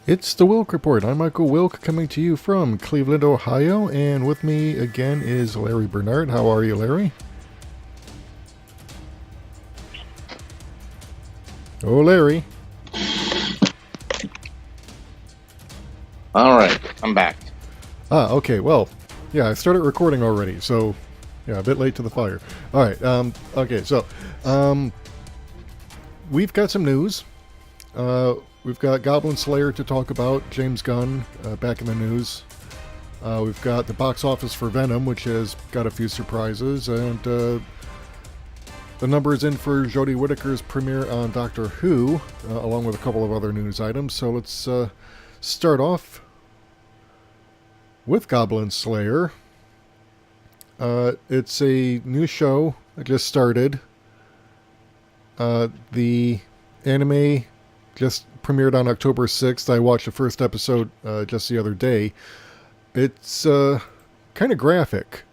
It's the Wilk Report. I'm Michael Wilk coming to you from Cleveland, Ohio, and with me again is Larry Bernard. How are you, Larry? Oh, Larry. All right, I'm back. Okay, well, yeah, I started recording already, so, yeah, a bit late to the fire. All right, okay, so, we've got some news. We've got Goblin Slayer to talk about, James Gunn, back in the news. We've got the box office for Venom, which has got a few surprises, and the number is in for Jodie Whitaker's premiere on Doctor Who, along with a couple of other news items. So let's start off with Goblin Slayer. It's a new show that just started. The anime just premiered on October 6th. I watched the first episode just the other day. It's kind of graphic.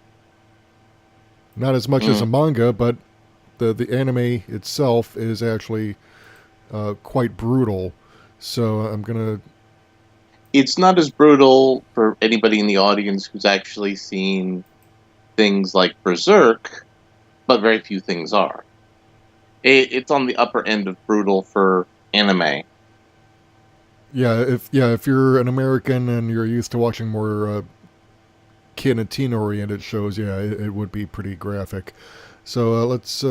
Not as much as a manga, but the anime itself is actually quite brutal. So I'm going to... It's not as brutal for anybody in the audience who's actually seen things like Berserk, but very few things are. It's on the upper end of brutal for anime. If you're an American and you're used to watching more kid and teen oriented shows, it would be pretty graphic. So let's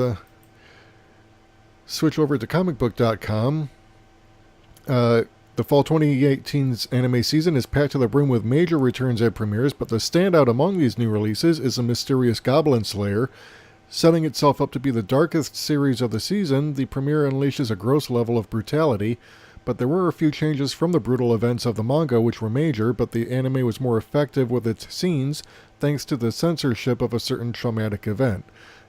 switch over to comicbook.com. The fall 2018's anime season is packed to the brim with major returns and premieres, but the standout among these new releases is the mysterious Goblin Slayer. Setting itself up to be the darkest series of the season, the premiere unleashes a gross level of brutality, but there were a few changes from the brutal events of the manga which were major, but the anime was more effective with its scenes thanks to the censorship of a certain traumatic event.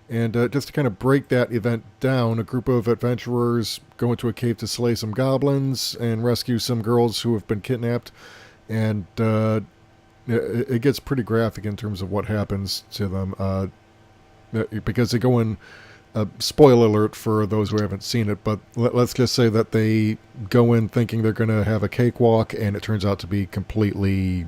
And just to kind of break that event down, a group of adventurers go into a cave to slay some goblins and rescue some girls who have been kidnapped. And it gets pretty graphic in terms of what happens to them. Because they go in, spoiler alert for those who haven't seen it, but let's just say that they go in thinking they're going to have a cakewalk, and it turns out to be completely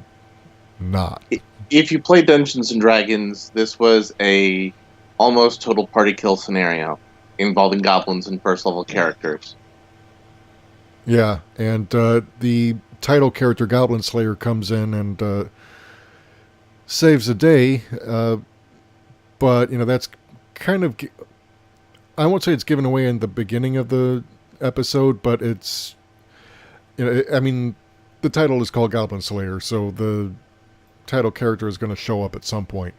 not. If you play Dungeons and Dragons, this was a almost total party kill scenario involving goblins and first level characters. Yeah, and the title character, Goblin Slayer, comes in and saves the day, but, that's kind of... I won't say it's given away in the beginning of the episode, but it's... the title is called Goblin Slayer, so the title character is going to show up at some point.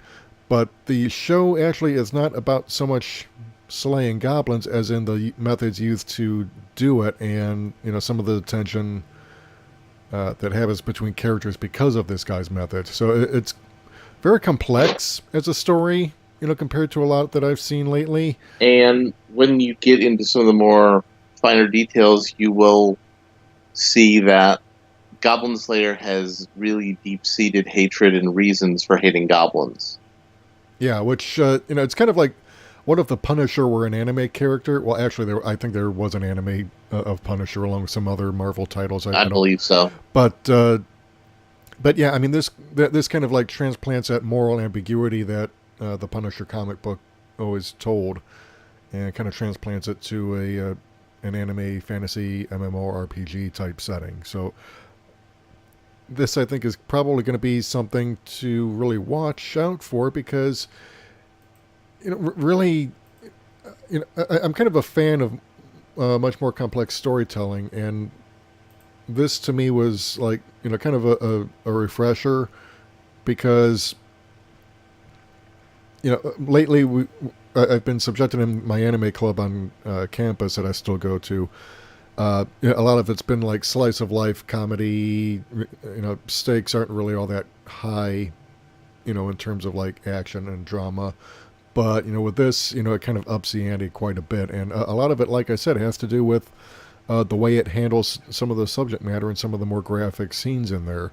But the show actually is not about so much slaying goblins as in the methods used to do it, and some of the tension that happens between characters because of this guy's method. So it's very complex as a story, compared to a lot that I've seen lately. And when you get into some of the more finer details, you will see that Goblin Slayer has really deep-seated hatred and reasons for hating goblins. Yeah, which, it's kind of like, what if the Punisher were an anime character? Well, actually, I think there was an anime of Punisher along with some other Marvel titles. I believe so. But yeah, this kind of like transplants that moral ambiguity that the Punisher comic book always told, and kind of transplants it to an anime fantasy MMORPG type setting. So this, I think, is probably going to be something to really watch out for because, really, I'm kind of a fan of much more complex storytelling, and this to me was like, kind of a refresher because, lately I've been subjected in my anime club on campus that I still go to. A lot of it's been like slice of life comedy. Stakes aren't really all that high, in terms of like action and drama. But, with this, it kind of ups the ante quite a bit. And a lot of it, like I said, has to do with the way it handles some of the subject matter and some of the more graphic scenes in there.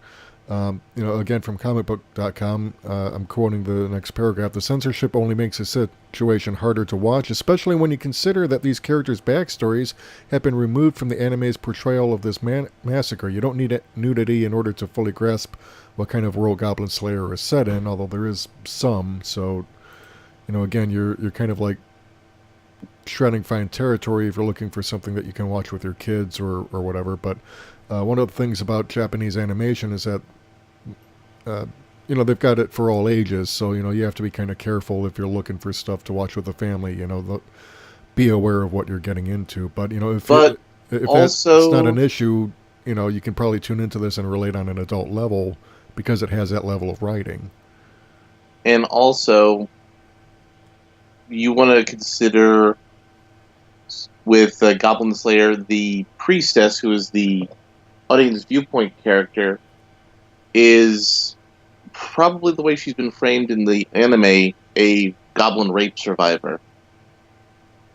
Again from comicbook.com, I'm quoting the next paragraph. The censorship only makes the situation harder to watch, especially when you consider that these characters' backstories have been removed from the anime's portrayal of this massacre. You don't need nudity in order to fully grasp what kind of world Goblin Slayer is set in, although there is some. So, again, you're kind of like shredding fine territory if you're looking for something that you can watch with your kids or whatever. But one of the things about Japanese animation is that they've got it for all ages, so, you have to be kind of careful if you're looking for stuff to watch with the family, be aware of what you're getting into. But, if that's not an issue, you can probably tune into this and relate on an adult level because it has that level of writing. And also, you want to consider with Goblin Slayer, the priestess, who is the audience viewpoint character, is probably the way she's been framed in the anime, a goblin rape survivor.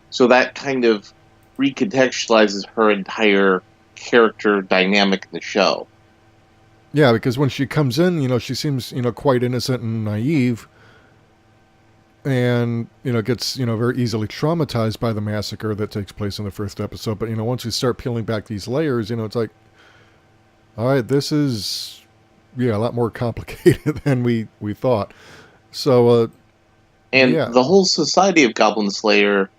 So that kind of recontextualizes her entire character dynamic in the show. Yeah, because when she comes in, she seems, quite innocent and naive, and, gets, very easily traumatized by the massacre that takes place in the first episode. But, once you start peeling back these layers, it's like, all right, this is, a lot more complicated than we thought. So, the whole society of Goblin Slayer,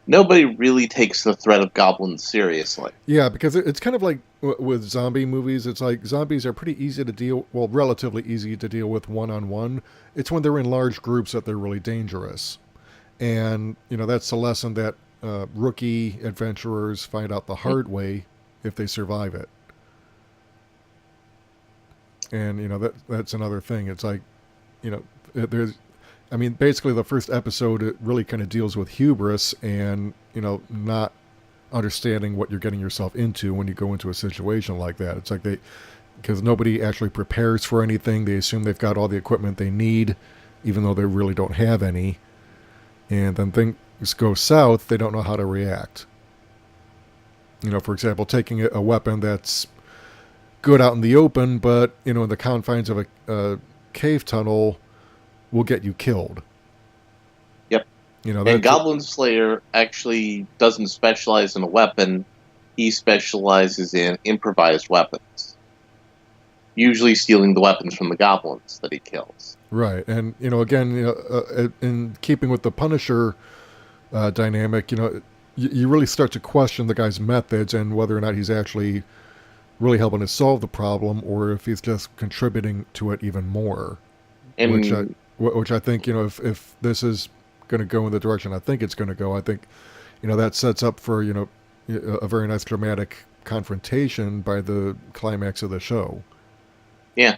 nobody really takes the threat of goblins seriously. Yeah, because it's kind of like with zombie movies. It's like zombies are pretty easy to deal, relatively easy to deal with one-on-one. It's when they're in large groups that they're really dangerous. And, that's a lesson that rookie adventurers find out the hard way if they survive it. And, that's another thing. It's like, basically the first episode, it really kind of deals with hubris and, not understanding what you're getting yourself into when you go into a situation like that. It's like because nobody actually prepares for anything. They assume they've got all the equipment they need, even though they really don't have any. And then things go south, they don't know how to react. For example, taking a weapon that's good out in the open, but, in the confines of a cave tunnel will get you killed. Yep. And Goblin Slayer actually doesn't specialize in a weapon. He specializes in improvised weapons. Usually stealing the weapons from the goblins that he kills. Right. And, again, in keeping with the Punisher dynamic, you really start to question the guy's methods and whether or not he's actually really helping to solve the problem or if he's just contributing to it even more. And which I think, if this is going to go in the direction I think it's going to go, I think, that sets up for, a very nice dramatic confrontation by the climax of the show. Yeah.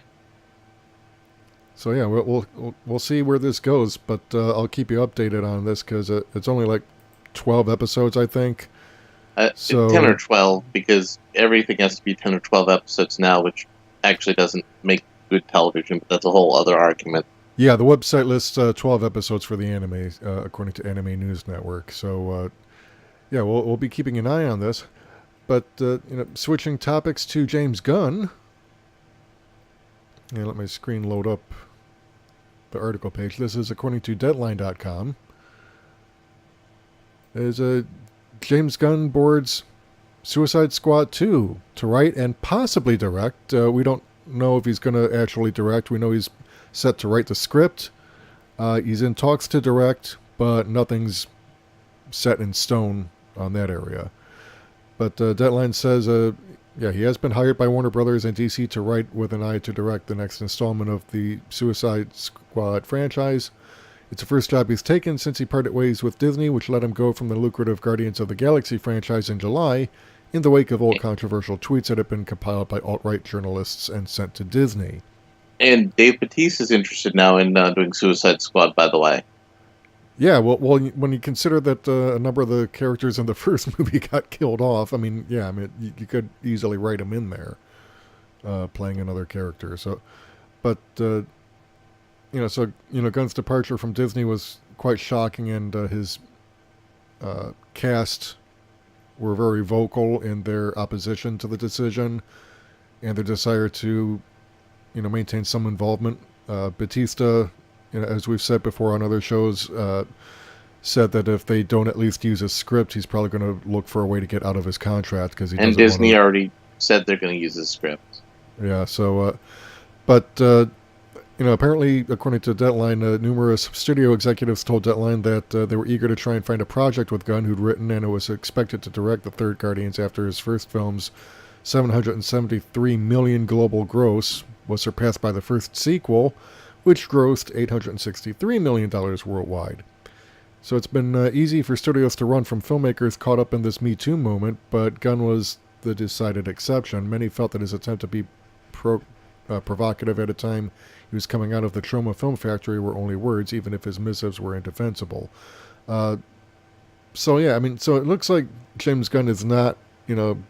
So yeah, we'll see where this goes, but I'll keep you updated on this because it's only like 12 episodes, I think. So 10 or 12, because everything has to be 10 or 12 episodes now, which actually doesn't make good television, but that's a whole other argument. Yeah, the website lists 12 episodes for the anime, according to Anime News Network. So, we'll be keeping an eye on this. But, switching topics to James Gunn. Yeah, let my screen load up the article page. This is according to Deadline.com. There's a James Gunn boards Suicide Squad 2 to write and possibly direct. We don't know if he's going to actually direct. We know he's set to write the script. He's in talks to direct, but nothing's set in stone on that area. But Deadline says, he has been hired by Warner Brothers and DC to write with an eye to direct the next installment of the Suicide Squad franchise. It's the first job he's taken since he parted ways with Disney, which let him go from the lucrative Guardians of the Galaxy franchise in July, in the wake of old controversial tweets that had been compiled by alt-right journalists and sent to Disney. And Dave Bautista is interested now in doing Suicide Squad, by the way. Yeah, well, when you consider that a number of the characters in the first movie got killed off, you could easily write him in there, playing another character. So, but Gunn's departure from Disney was quite shocking, and his cast were very vocal in their opposition to the decision and their desire to maintain some involvement. Batista, as we've said before on other shows, said that if they don't at least use his script, he's probably going to look for a way to get out of his contract because he and doesn't want Disney to. already said they're going to use his script. Yeah. So, but apparently, according to Deadline, numerous studio executives told Deadline that they were eager to try and find a project with Gunn, who'd written and was expected to direct the third Guardians after his first film's $773 million global gross was surpassed by the first sequel, which grossed $863 million worldwide. So it's been easy for studios to run from filmmakers caught up in this Me Too movement, but Gunn was the decided exception. Many felt that his attempt to be provocative at a time he was coming out of the Troma Film Factory were only words, even if his missives were indefensible. So it looks like James Gunn is not,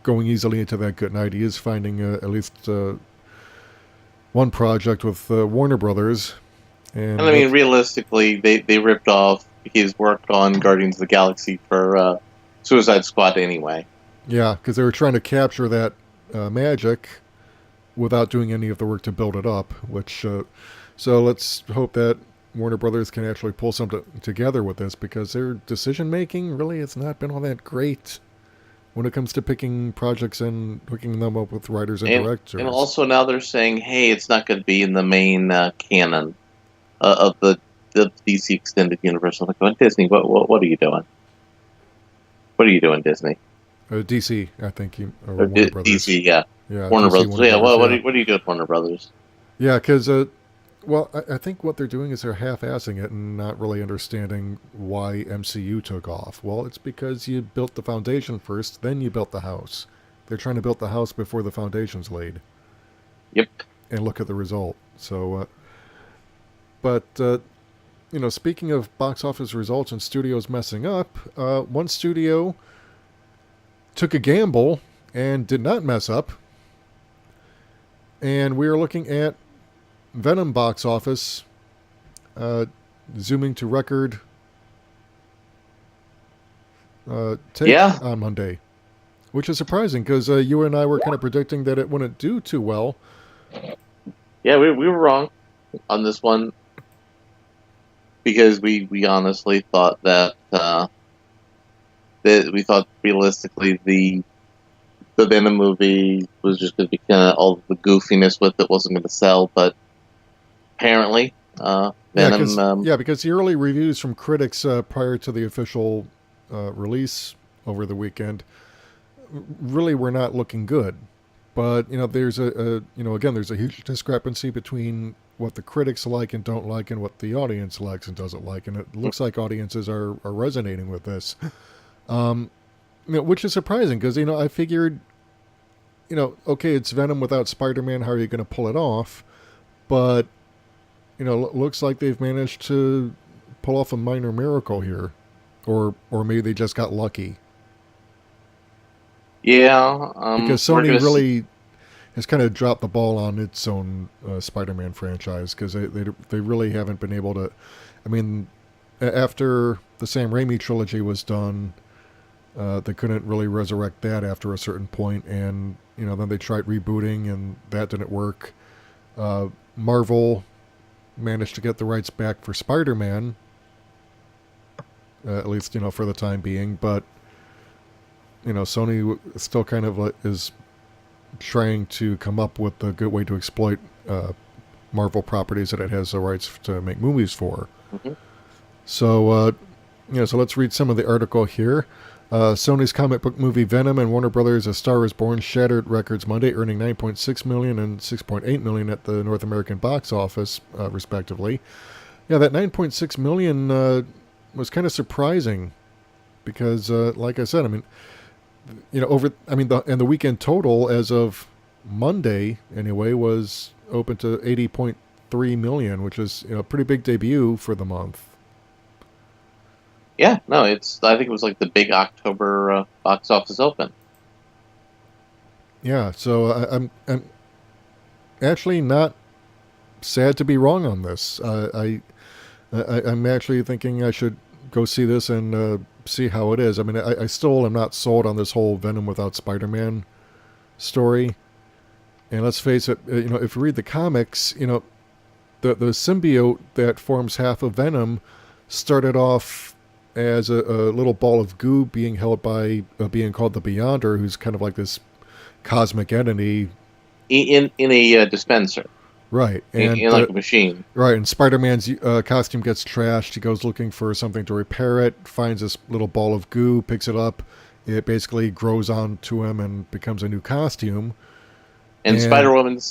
going easily into that good night. He is finding at least one project with Warner Brothers. And I mean, realistically, they ripped off his work on Guardians of the Galaxy for Suicide Squad anyway. Yeah, because they were trying to capture that magic without doing any of the work to build it up, which so let's hope that Warner Brothers can actually pull something together with this, because their decision making really has not been all that great when it comes to picking projects and hooking them up with writers and directors. And also now they're saying, hey, it's not going to be in the main canon of the DC Extended Universe. I'm like, oh, Disney, what are you doing? What are you doing, Disney? DC, I think. Or Warner Brothers. DC, yeah. Yeah, Warner DC, Brothers. Warner Yeah, Brothers, what are you doing, Warner Brothers? Yeah, because, I think what they're doing is they're half-assing it and not really understanding why MCU took off. Well, it's because you built the foundation first, then you built the house. They're trying to build the house before the foundation's laid. Yep. And look at the result. So, speaking of box office results and studios messing up, one studio took a gamble and did not mess up. And we are looking at Venom box office zooming to record take on Monday, which is surprising because you and I were kind of predicting that it wouldn't do too well. Yeah, we were wrong on this one, because we honestly thought that we thought realistically the Venom movie was just going to be kind of all the goofiness with it, wasn't going to sell, but apparently Venom... because the early reviews from critics prior to the official release over the weekend really were not looking good. But, there's there's a huge discrepancy between what the critics like and don't like and what the audience likes and doesn't like. And it looks like audiences are resonating with this. Which is surprising because, I figured, okay, it's Venom without Spider-Man. How are you going to pull it off? But, looks like they've managed to pull off a minor miracle here. Or maybe they just got lucky. Yeah. Because Sony really has kind of dropped the ball on its own Spider-Man franchise, because they really haven't been able to... I mean, after the Sam Raimi trilogy was done... they couldn't really resurrect that after a certain point, and then they tried rebooting, and that didn't work. Marvel managed to get the rights back for Spider-Man, at least for the time being, but Sony still kind of is trying to come up with a good way to exploit Marvel properties that it has the rights to make movies for. Mm-hmm. So so let's read some of the article here. Sony's comic book movie Venom and Warner Brothers' A Star Is Born shattered records Monday, earning $9.6 million and $6.8 million at the North American box office, respectively. Yeah, that $9.6 million was kind of surprising because, like I said, the weekend total as of Monday, anyway, was open to $80.3 million, which is a pretty big debut for the month. Yeah, no, I think it was like the big October box office open. Yeah, so I'm actually not sad to be wrong on this. I'm actually thinking I should go see this and see how it is. I mean, I still am not sold on this whole Venom without Spider-Man story. And let's face it, if you read the comics, the symbiote that forms half of Venom started off as a little ball of goo being held by a being called the Beyonder, who's kind of like this cosmic entity. In a dispenser. Right. In like a machine. Right, and Spider-Man's costume gets trashed. He goes looking for something to repair it, finds this little ball of goo, picks it up. It basically grows onto him and becomes a new costume. And Spider-Woman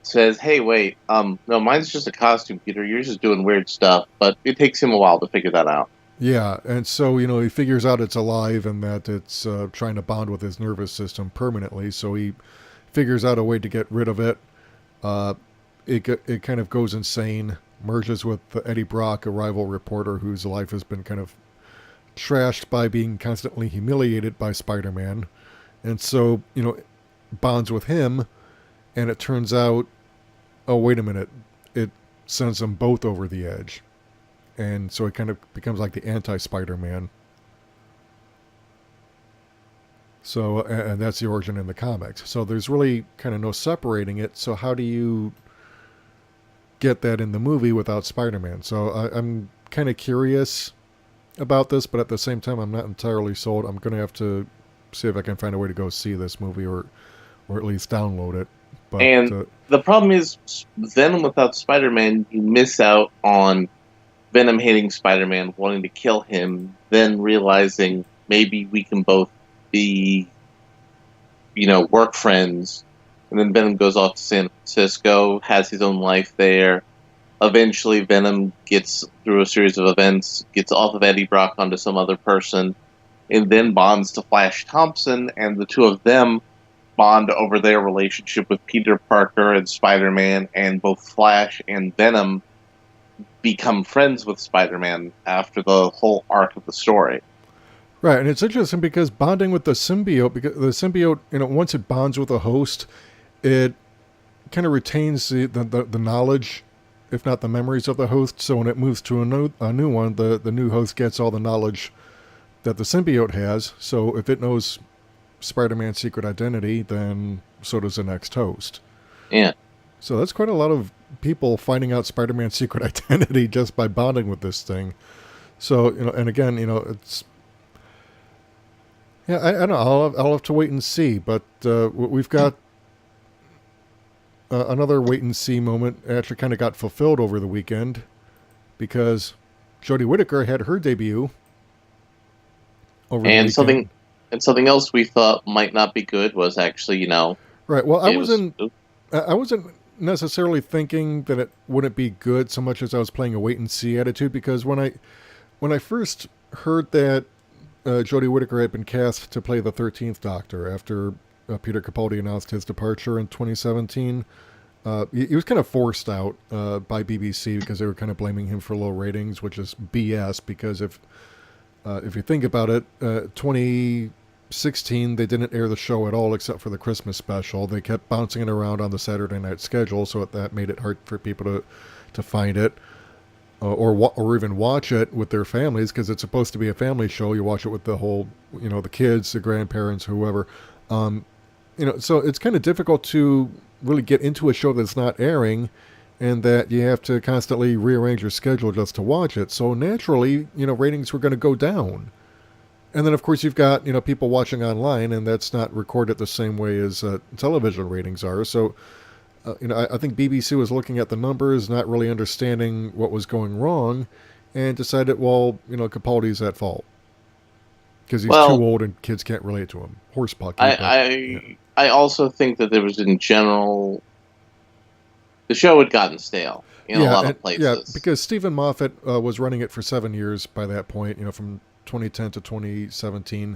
says, hey, wait, no, mine's just a costume, Peter. You're just doing weird stuff. But it takes him a while to figure that out. Yeah, and so, he figures out it's alive and that it's trying to bond with his nervous system permanently. So he figures out a way to get rid of it. It kind of goes insane, merges with Eddie Brock, a rival reporter whose life has been kind of trashed by being constantly humiliated by Spider-Man. And so, bonds with him, and it turns out, oh, wait a minute, it sends them both over the edge. And so it kind of becomes like the anti-Spider-Man. So, and that's the origin in the comics. So there's really kind of no separating it. So how do you get that in the movie without Spider-Man? So I'm kind of curious about this, but at the same time, I'm not entirely sold. I'm going to have to see if I can find a way to go see this movie or at least download it. But, and the problem is, Venom without Spider-Man, you miss out on Venom hating Spider-Man, wanting to kill him, then realizing maybe we can both be, work friends. And then Venom goes off to San Francisco, has his own life there. Eventually, Venom gets, through a series of events, gets off of Eddie Brock onto some other person, and then bonds to Flash Thompson, and the two of them bond over their relationship with Peter Parker and Spider-Man, and both Flash and Venom become friends with Spider-Man after the whole arc of the story. Right, and it's interesting because bonding with the symbiote, because the symbiote, once it bonds with a host, it kind of retains the knowledge, if not the memories of the host. So when it moves to a new one, the new host gets all the knowledge that the symbiote has. So if it knows Spider-Man's secret identity, then so does the next host. Yeah. So that's quite a lot of people finding out Spider-Man's secret identity just by bonding with this thing. So, and again, it's... Yeah, I don't know. I'll have to wait and see. But we've got another wait and see moment actually kind of got fulfilled over the weekend because Jodie Whitaker had her debut over the weekend. Something else we thought might not be good was actually, Right. Well, I wasn't necessarily thinking that it wouldn't be good so much as I was playing a wait and see attitude, because when I first heard that Jodie Whitaker had been cast to play the 13th Doctor after Peter Capaldi announced his departure in 2017, he was kind of forced out by BBC because they were kind of blaming him for low ratings, which is BS, because if you think about it, 2016 they didn't air the show at all except for the Christmas special. They kept bouncing it around on the Saturday night schedule, so that made it hard for people to find it or even watch it with their families, because it's supposed to be a family show. You watch it with the whole, the kids, the grandparents, whoever. So it's kind of difficult to really get into a show that's not airing, and that you have to constantly rearrange your schedule just to watch it. So naturally, ratings were going to go down. And then, of course, you've got, people watching online, and that's not recorded the same way as television ratings are. So, I think BBC was looking at the numbers, not really understanding what was going wrong, and decided, well, Capaldi's at fault. Because he's too old and kids can't relate to him. Horsepucky. I also think that there was, in general, the show had gotten stale in a lot of places. Yeah, because Stephen Moffat was running it for 7 years by that point, from 2010 to 2017.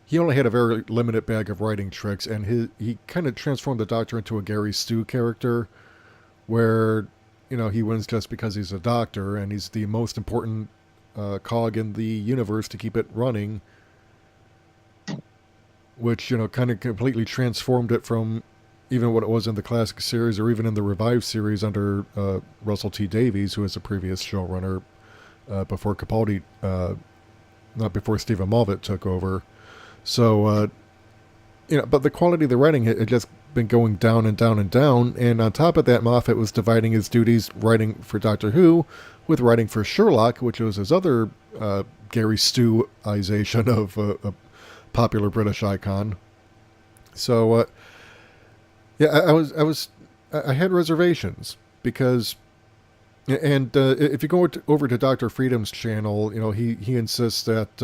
He only had a very limited bag of writing tricks, and he kind of transformed the Doctor into a Gary Stu character, where, he wins just because he's a doctor, and he's the most important cog in the universe to keep it running, which, kind of completely transformed it from even what it was in the classic series or even in the revived series under Russell T Davies, who was the previous showrunner before Capaldi, not before Stephen Moffat took over. So, but the quality of the writing had just been going down and down and down. And on top of that, Moffat was dividing his duties writing for Doctor Who with writing for Sherlock, which was his other Gary Stu-ization of a popular British icon. So, I had reservations because, and if you go over to Dr. Freedom's channel, he insists that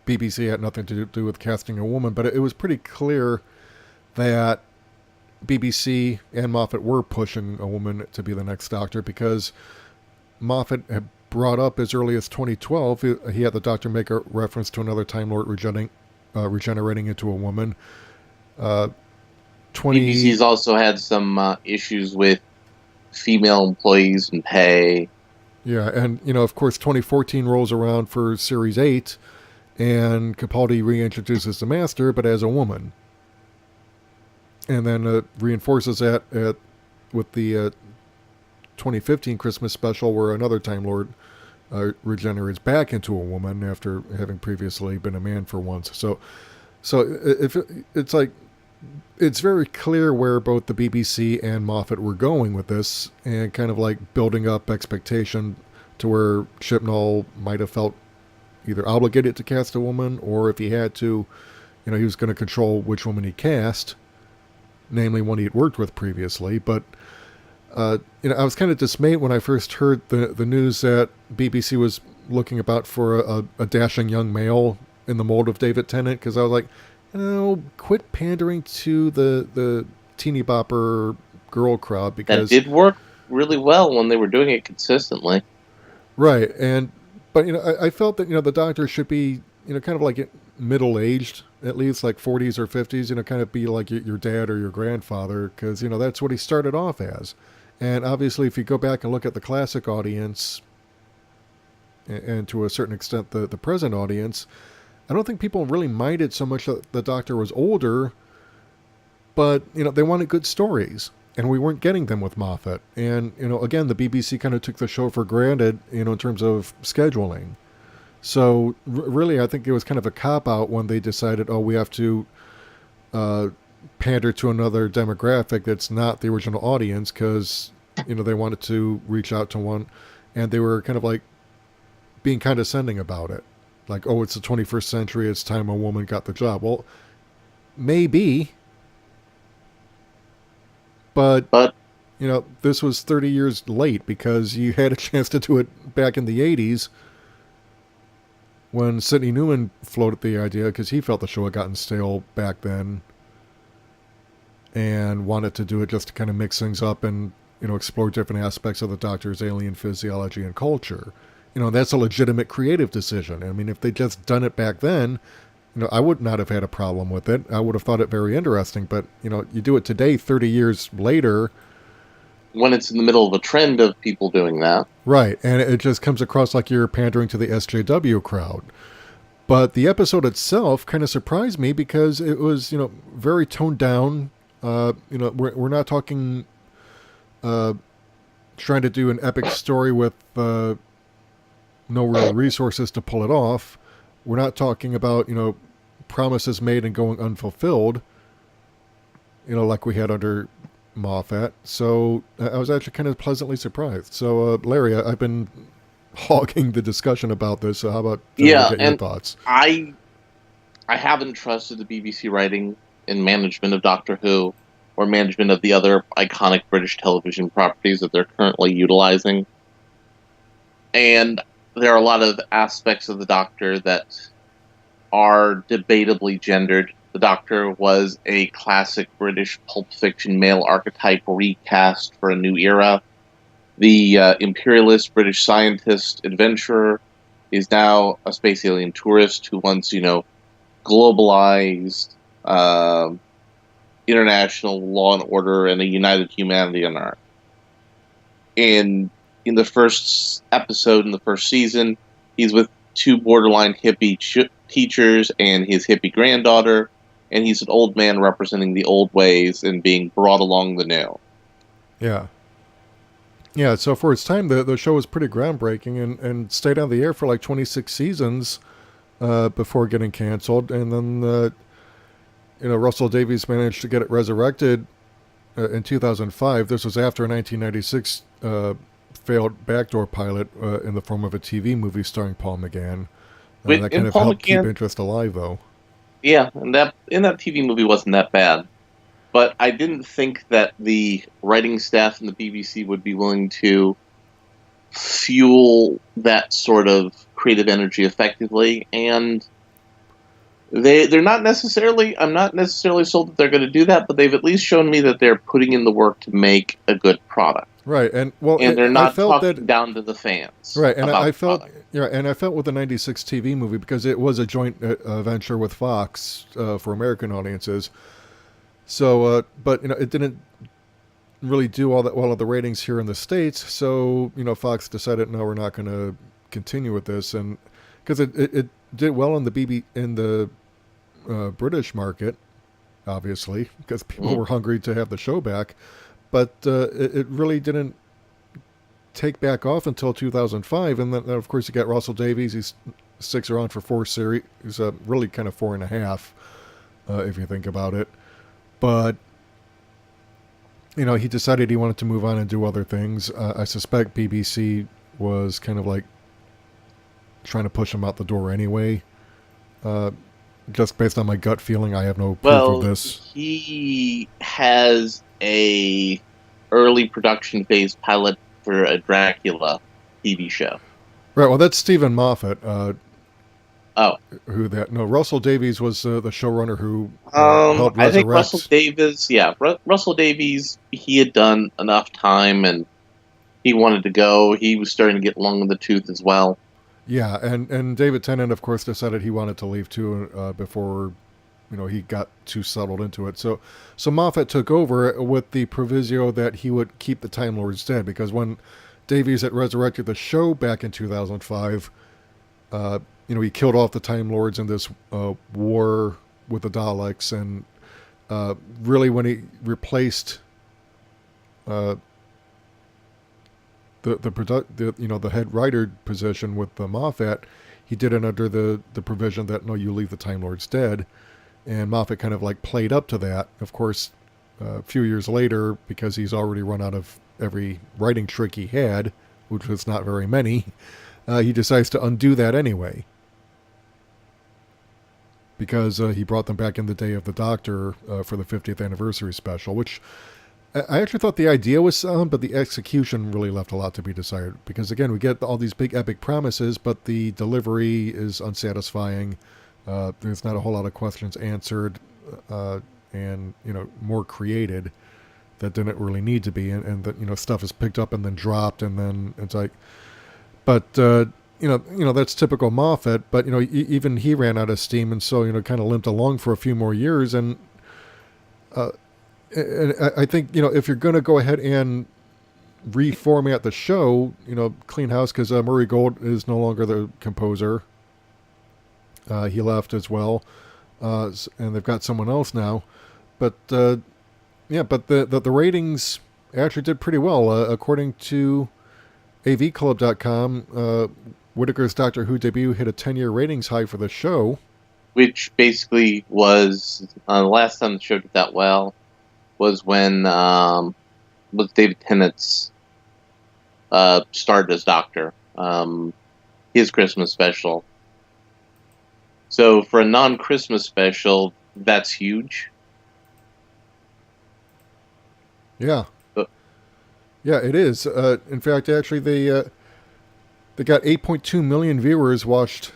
BBC had nothing to do with casting a woman, but it was pretty clear that BBC and Moffat were pushing a woman to be the next Doctor, because Moffat had brought up as early as 2012, he had the Doctor make a reference to another Time Lord regenerating into a woman. BBC's also had some issues with female employees and pay. Yeah, and, of course, 2014 rolls around for Series 8, and Capaldi reintroduces the Master, but as a woman. And then reinforces that with the 2015 Christmas special, where another Time Lord regenerates back into a woman after having previously been a man for once. So if it's like, it's very clear where both the BBC and Moffat were going with this, and kind of like building up expectation to where Chibnall might have felt either obligated to cast a woman, or if he had to, he was going to control which woman he cast, namely one he had worked with previously. But I was kind of dismayed when I first heard the news that BBC was looking about for a dashing young male in the mold of David Tennant, because I was like, quit pandering to the teeny bopper girl crowd, because that did work really well when they were doing it consistently. Right, but I felt that the Doctor should be kind of like middle aged, at least like 40s or 50s, kind of be like your dad or your grandfather, because that's what he started off as. And obviously, if you go back and look at the classic audience, and to a certain extent the present audience, I don't think people really minded so much that the Doctor was older, but they wanted good stories, and we weren't getting them with Moffat. And again, the BBC kind of took the show for granted, in terms of scheduling. So really, I think it was kind of a cop-out when they decided, we have to pander to another demographic that's not the original audience, because they wanted to reach out to one, and they were kind of like being condescending about it, like, it's the 21st century, it's time a woman got the job. Well, maybe, but this was 30 years late, because you had a chance to do it back in the 80s when Sidney Newman floated the idea, because he felt the show had gotten stale back then, and wanted to do it just to kind of mix things up and explore different aspects of the Doctor's alien physiology and culture. That's a legitimate creative decision. I mean, if they'd just done it back then, I would not have had a problem with it. I would have thought it very interesting. But you do it today, 30 years later, when it's in the middle of a trend of people doing that, right? And it just comes across like you're pandering to the SJW crowd. But the episode itself kind of surprised me, because it was very toned down. We're not talking trying to do an epic story with no real resources to pull it off. We're not talking about promises made and going unfulfilled, like we had under Moffat. So I was actually kind of pleasantly surprised. So Larry, I've been hogging the discussion about this, so how about get your thoughts? I haven't trusted the BBC writing and management of Doctor Who, or management of the other iconic British television properties that they're currently utilizing. And there are a lot of aspects of the Doctor that are debatably gendered. The Doctor was a classic British pulp fiction male archetype recast for a new era. The imperialist British scientist adventurer is now a space alien tourist who wants, globalized international law and order and a united humanity on Earth. In the first episode in the first season, he's with two borderline hippie teachers and his hippie granddaughter, and he's an old man representing the old ways and being brought along the new. Yeah, so for its time, the show was pretty groundbreaking and stayed on the air for like 26 seasons before getting canceled. And then Russell Davies managed to get it resurrected in 2005. This was after a 1996 failed backdoor pilot in the form of a TV movie starring Paul McGann. That kind And of Paul helped keep McGann, interest alive, though. yeah, and that TV movie wasn't that bad. But I didn't think that the writing staff in the BBC would be willing to fuel that sort of creative energy effectively, and they're not necessarily. I'm not necessarily sold that they're going to do that, but they've at least shown me that they're putting in the work to make a good product. Right, and well, And they're not I felt talking that down to the fans. right, and about I the felt product. and I felt with the '96 TV movie because it was a joint venture with Fox for American audiences. So, but it didn't really do all that well of the ratings here in the States. So, Fox decided, no, we're not going to continue with this, and because it did well in the British market, obviously, because people were hungry to have the show back, but it really didn't take back off until 2005, and then of course you got Russell Davies. He sticks around for 4 series. He's really kind of 4.5, if you think about it. But he decided he wanted to move on and do other things. I suspect BBC was kind of like trying to push him out the door anyway. Just based on my gut feeling, I have no proof of this. He has a early production phase pilot for a Dracula TV show. Right. Well, that's Stephen Moffat. Oh, Russell Davies was the showrunner who helped resurrect. I think Russell Davies. Yeah, Russell Davies. He had done enough time, and he wanted to go. He was starting to get long in the tooth as well. Yeah, and David Tennant, of course, decided he wanted to leave too before, he got too settled into it. So Moffat took over with the proviso that he would keep the Time Lords dead, because when Davies had resurrected the show back in 2005, he killed off the Time Lords in this war with the Daleks, and really when he replaced the head writer position with the Moffat, he did it under the provision that no, you leave the Time Lords dead, and Moffat kind of like played up to that. Of course, a few years later, because he's already run out of every writing trick he had, which was not very many, he decides to undo that anyway, because he brought them back in the Day of the Doctor for the 50th anniversary special, which I actually thought the idea was sound, but the execution really left a lot to be desired. Because again, we get all these big epic promises, but the delivery is unsatisfying. There's not a whole lot of questions answered, and more created that didn't really need to be, and that stuff is picked up and then dropped, and then it's like, but that's typical Moffat. But even he ran out of steam, and so kind of limped along for a few more years, and I think, if you're going to go ahead and reformat the show, clean house, because Murray Gold is no longer the composer. He left as well, and they've got someone else now. But, but the ratings actually did pretty well. According to avclub.com, Whitaker's Doctor Who debut hit a 10-year ratings high for the show. Which basically was the last time the show did that well was when was David Tennant's started as Doctor, his Christmas special. So for a non-Christmas special, that's huge. Yeah, yeah, it is. In fact, actually, they got 8.2 million viewers watched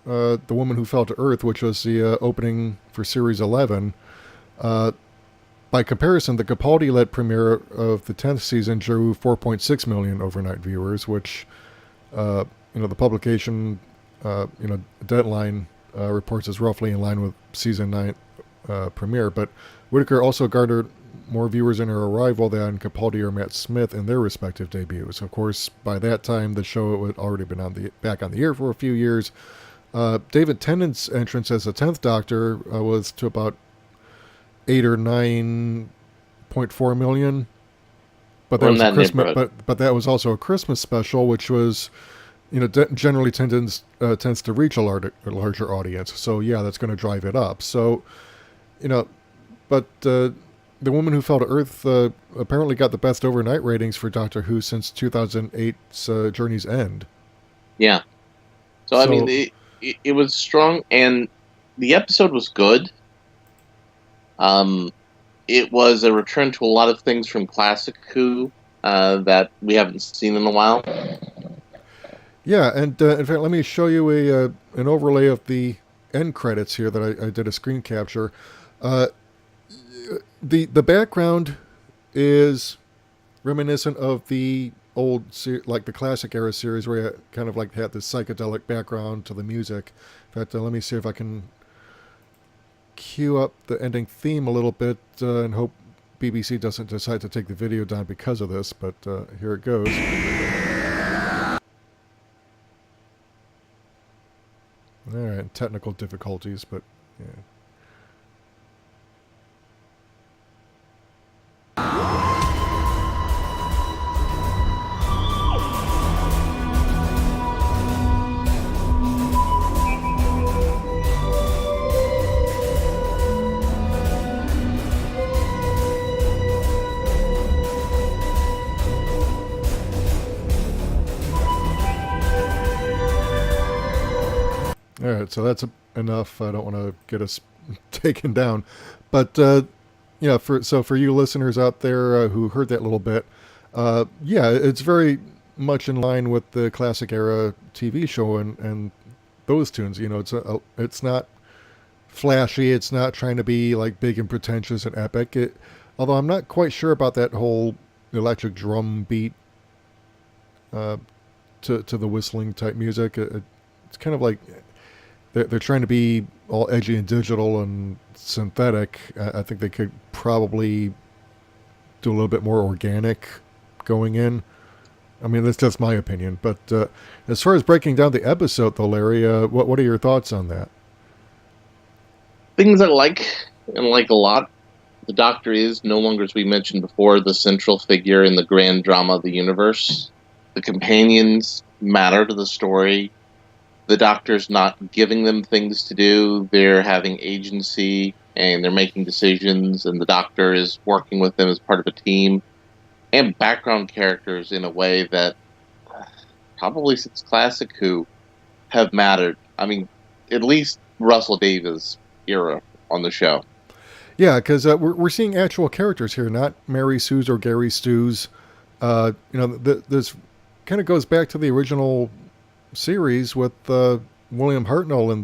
The Woman Who Fell to Earth, which was the opening for Series 11. By comparison, the Capaldi-led premiere of the 10th season drew 4.6 million overnight viewers, which, the publication, deadline reports is roughly in line with season 9 premiere. But Whitaker also garnered more viewers in her arrival than Capaldi or Matt Smith in their respective debuts. Of course, by that time, the show had already been back on the air for a few years. David Tennant's entrance as the 10th Doctor was to about 8 or 9.4 million, but that was a Christmas. But that was also a Christmas special, which was generally tends to reach a larger audience. So yeah, that's going to drive it up. So, but the Woman Who Fell to Earth apparently got the best overnight ratings for Doctor Who since 2008's Journey's End. Yeah. So I mean, it was strong, and the episode was good. It was a return to a lot of things from classic Who that we haven't seen in a while. Yeah, and in fact, let me show you an overlay of the end credits here that I did a screen capture. The background is reminiscent of the old, like the classic era series, where you kind of like had this psychedelic background to the music. In fact, let me see if I can cue up the ending theme a little bit and hope BBC doesn't decide to take the video down because of this, but here it goes. All right, technical difficulties, but yeah. All right, so that's enough. I don't want to get us taken down, but for you listeners out there who heard that little bit, yeah, it's very much in line with the classic era TV show and those tunes. It's not flashy. It's not trying to be like big and pretentious and epic. Although I'm not quite sure about that whole electric drum beat to the whistling type music. It's kind of like they're trying to be all edgy and digital and synthetic. I think they could probably do a little bit more organic going in. I mean, that's just my opinion. But as far as breaking down the episode, though, Larry, what are your thoughts on that? Things I like, and like a lot, the Doctor is no longer, as we mentioned before, the central figure in the grand drama of the universe. The companions matter to the story. The Doctor's not giving them things to do. They're having agency, and they're making decisions, and the Doctor is working with them as part of a team. And background characters in a way that probably since Classic Who have mattered. I mean, at least Russell Davies' era on the show. Yeah, because we're seeing actual characters here, not Mary Sue's or Gary Stu's. This kind of goes back to the original series with William Hartnell in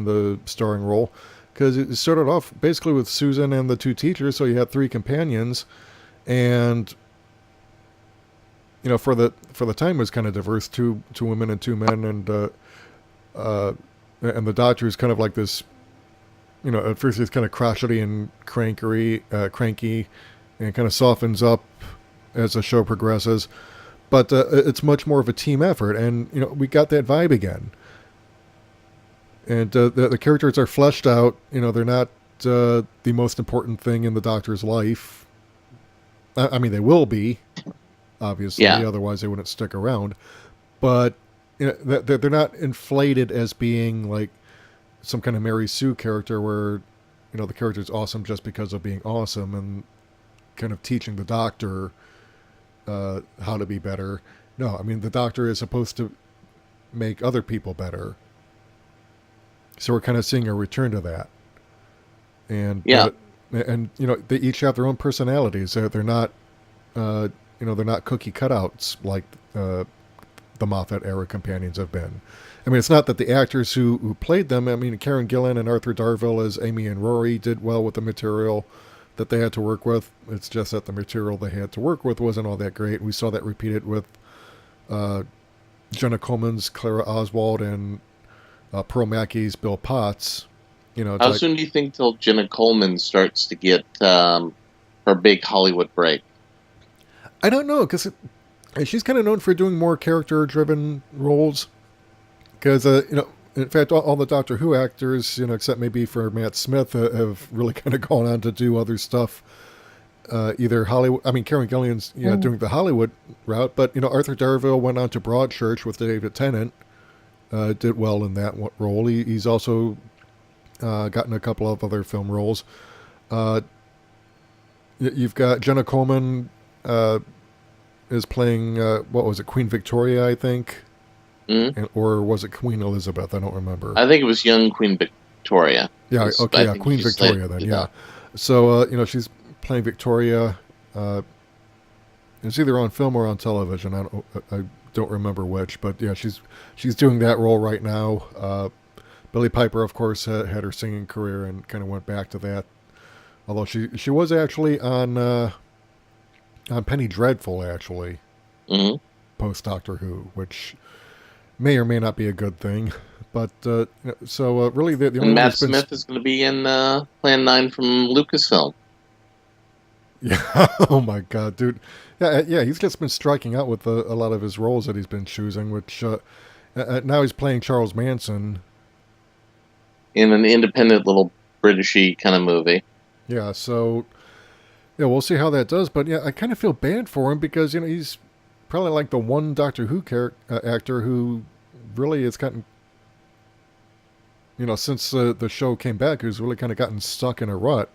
the starring role, because it started off basically with Susan and the two teachers, so you had three companions, and for the time it was kind of diverse, two women and two men, and the Doctor is kind of like this. At first he's kind of crotchety and cranky, and kind of softens up as the show progresses. But it's much more of a team effort, and we got that vibe again. And the characters are fleshed out. They're not the most important thing in the Doctor's life. I mean, they will be, obviously. Yeah. Otherwise, they wouldn't stick around. But they're not inflated as being like some kind of Mary Sue character where the character is awesome just because of being awesome and kind of teaching the Doctor how to be better. No, I mean, the Doctor is supposed to make other people better. So we're kind of seeing a return to that. And yeah, they each have their own personalities. They're not they're not cookie cutouts like the Moffat era companions have been. I mean, it's not that the actors who played them, I mean, Karen Gillan and Arthur Darvill as Amy and Rory did well with the material that they had to work with. It's just that the material they had to work with wasn't all that great. We saw that repeated with Jenna Coleman's Clara Oswald and Pearl Mackey's Bill Potts. How soon do you think till Jenna Coleman starts to get her big Hollywood break? I don't know, because she's kind of known for doing more character-driven roles. Because, in fact, all the Doctor Who actors, except maybe for Matt Smith, have really kind of gone on to do other stuff either Hollywood. I mean, Karen Gillian's doing the Hollywood route, but Arthur Darvill went on to Broadchurch with David Tennant. Did well in that role. He's also gotten a couple of other film roles. You've got Jenna Coleman is playing what was it, Queen Victoria, I think, or was it Queen Elizabeth? I don't remember. I think it was young Queen Victoria. Yeah. Okay. Yeah, Queen Victoria then. Yeah. So she's playing Victoria. It's either on film or on television. I don't remember which, but yeah, she's doing that role right now. Billie Piper, of course, had her singing career and kind of went back to that. Although she was actually on Penny Dreadful, actually, post Doctor Who, which may or may not be a good thing. But really, the only Matt Smith is going to be in Plan 9 from Lucasfilm. Yeah. Oh my God, dude. Yeah. He's just been striking out with a lot of his roles that he's been choosing. Which now he's playing Charles Manson in an independent little Britishy kind of movie. Yeah. So yeah, we'll see how that does. But yeah, I kind of feel bad for him because he's probably like the one Doctor Who actor who really has gotten since the show came back, who's really kind of gotten stuck in a rut.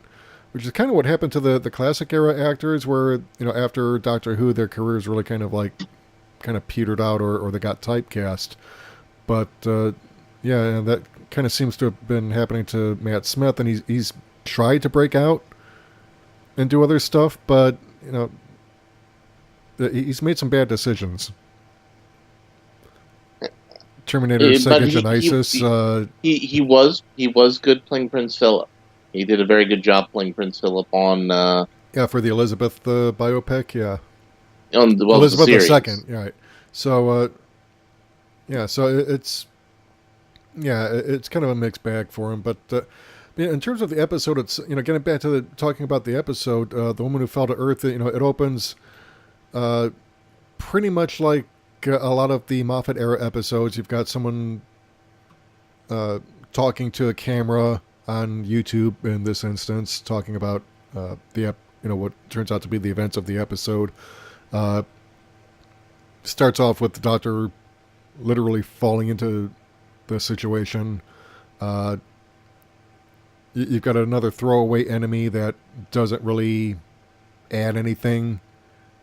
Which is kind of what happened to the classic era actors, where after Doctor Who, their careers really kind of petered out, or they got typecast. But yeah, that kind of seems to have been happening to Matt Smith, and he's tried to break out and do other stuff, but he's made some bad decisions. Terminator, Second Genesis. He was good playing Prince Philip. He did a very good job playing Prince Philip on... for the Elizabeth biopic, yeah. On Elizabeth the series. II, right. So, so it's kind of a mixed bag for him. But in terms of the episode, it's, getting back to talking about the episode, The Woman Who Fell to Earth, it opens pretty much like a lot of the Moffat-era episodes. You've got someone talking to a camera on YouTube in this instance, talking about what turns out to be the events of the episode. Starts off with the Doctor literally falling into the situation. You've got another throwaway enemy that doesn't really add anything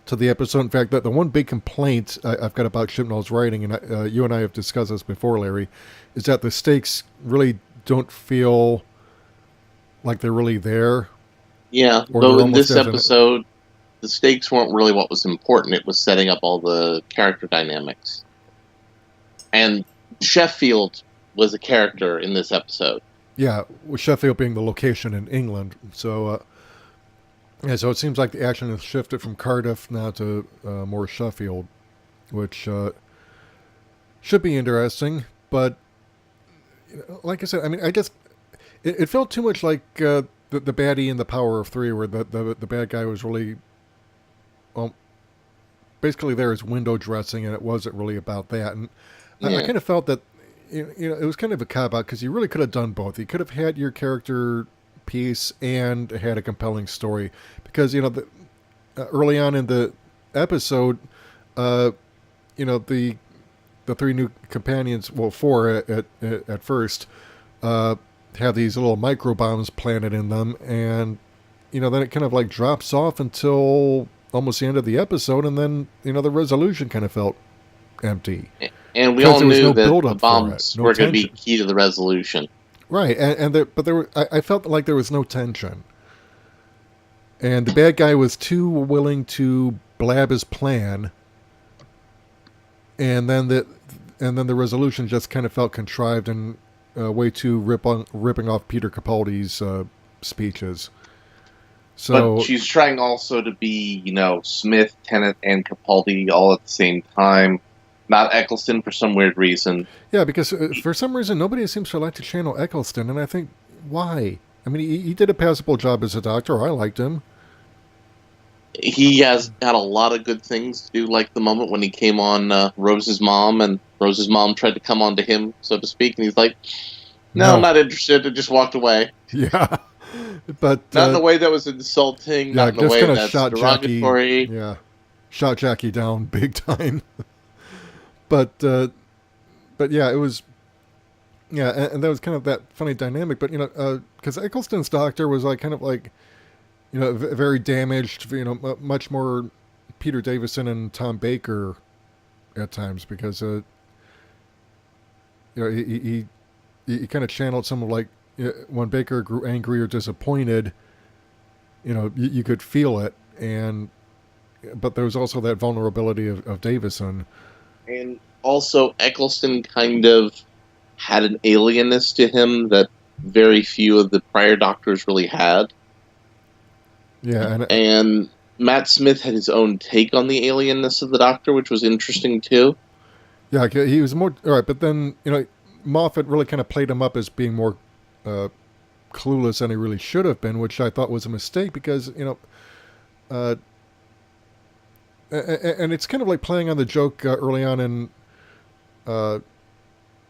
to the episode. In fact, the one big complaint I've got about Chibnall's writing, and you and I have discussed this before, Larry, is that the stakes really don't feel like they're really there. Yeah, though in this episode, the stakes weren't really what was important. It was setting up all the character dynamics. And Sheffield was a character in this episode. Yeah, with Sheffield being the location in England. So, so it seems like the action has shifted from Cardiff now to more Sheffield, which should be interesting. But, like I said, I mean, it felt too much like the baddie in The Power of Three, where the bad guy was really, basically there as window dressing, and it wasn't really about that. And yeah. I kind of felt that, it was kind of a cop-out, because you really could have done both. You could have had your character piece and had a compelling story, because early on in the episode, the three new companions, well, four at first, have these little micro bombs planted in them, and then it kind of like drops off until almost the end of the episode, and then the resolution kind of felt empty. And we all knew that the bombs were going to be key to the resolution, right? But I felt like there was no tension, and the bad guy was too willing to blab his plan, and then the resolution just kind of felt contrived and way too ripping off Peter Capaldi's speeches. So, but she's trying also to be, Smith, Tennant, and Capaldi all at the same time. Not Eccleston for some weird reason. Yeah, because for some reason nobody seems to like to channel Eccleston, and I think, why? I mean, he did a passable job as a Doctor. I liked him. He has had a lot of good things to do, like the moment when he came on Rose's mom, and Rose's mom tried to come on to him, so to speak, and he's like, no, I'm not interested, and just walked away. Yeah. But Not in a way that was insulting, yeah, not in a just way kind of that's derogatory. shot Jackie down big time. But yeah, it was yeah, and that was kind of that funny dynamic. But because Eccleston's doctor was like kind of like very damaged, much more Peter Davison and Tom Baker at times because he kind of channeled some of like when Baker grew angry or disappointed, you could feel it, but there was also that vulnerability of Davison. And also, Eccleston kind of had an alienness to him that very few of the prior Doctors really had. Yeah, and Matt Smith had his own take on the alienness of the Doctor, which was interesting too. Yeah, he was more all right, but then Moffat really kind of played him up as being more clueless than he really should have been, which I thought was a mistake because and it's kind of like playing on the joke early on in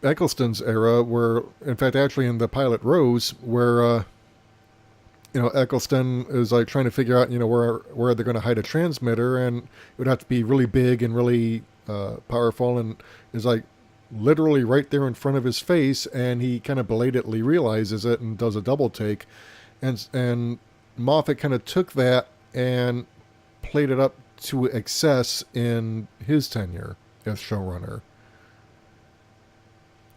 Eccleston's era, where in fact actually in the pilot Rose, where Eccleston is like trying to figure out where they're going to hide a transmitter, and it would have to be really big and really powerful, and is like literally right there in front of his face, and he kind of belatedly realizes it and does a double take, and Moffat kind of took that and played it up to excess in his tenure as showrunner,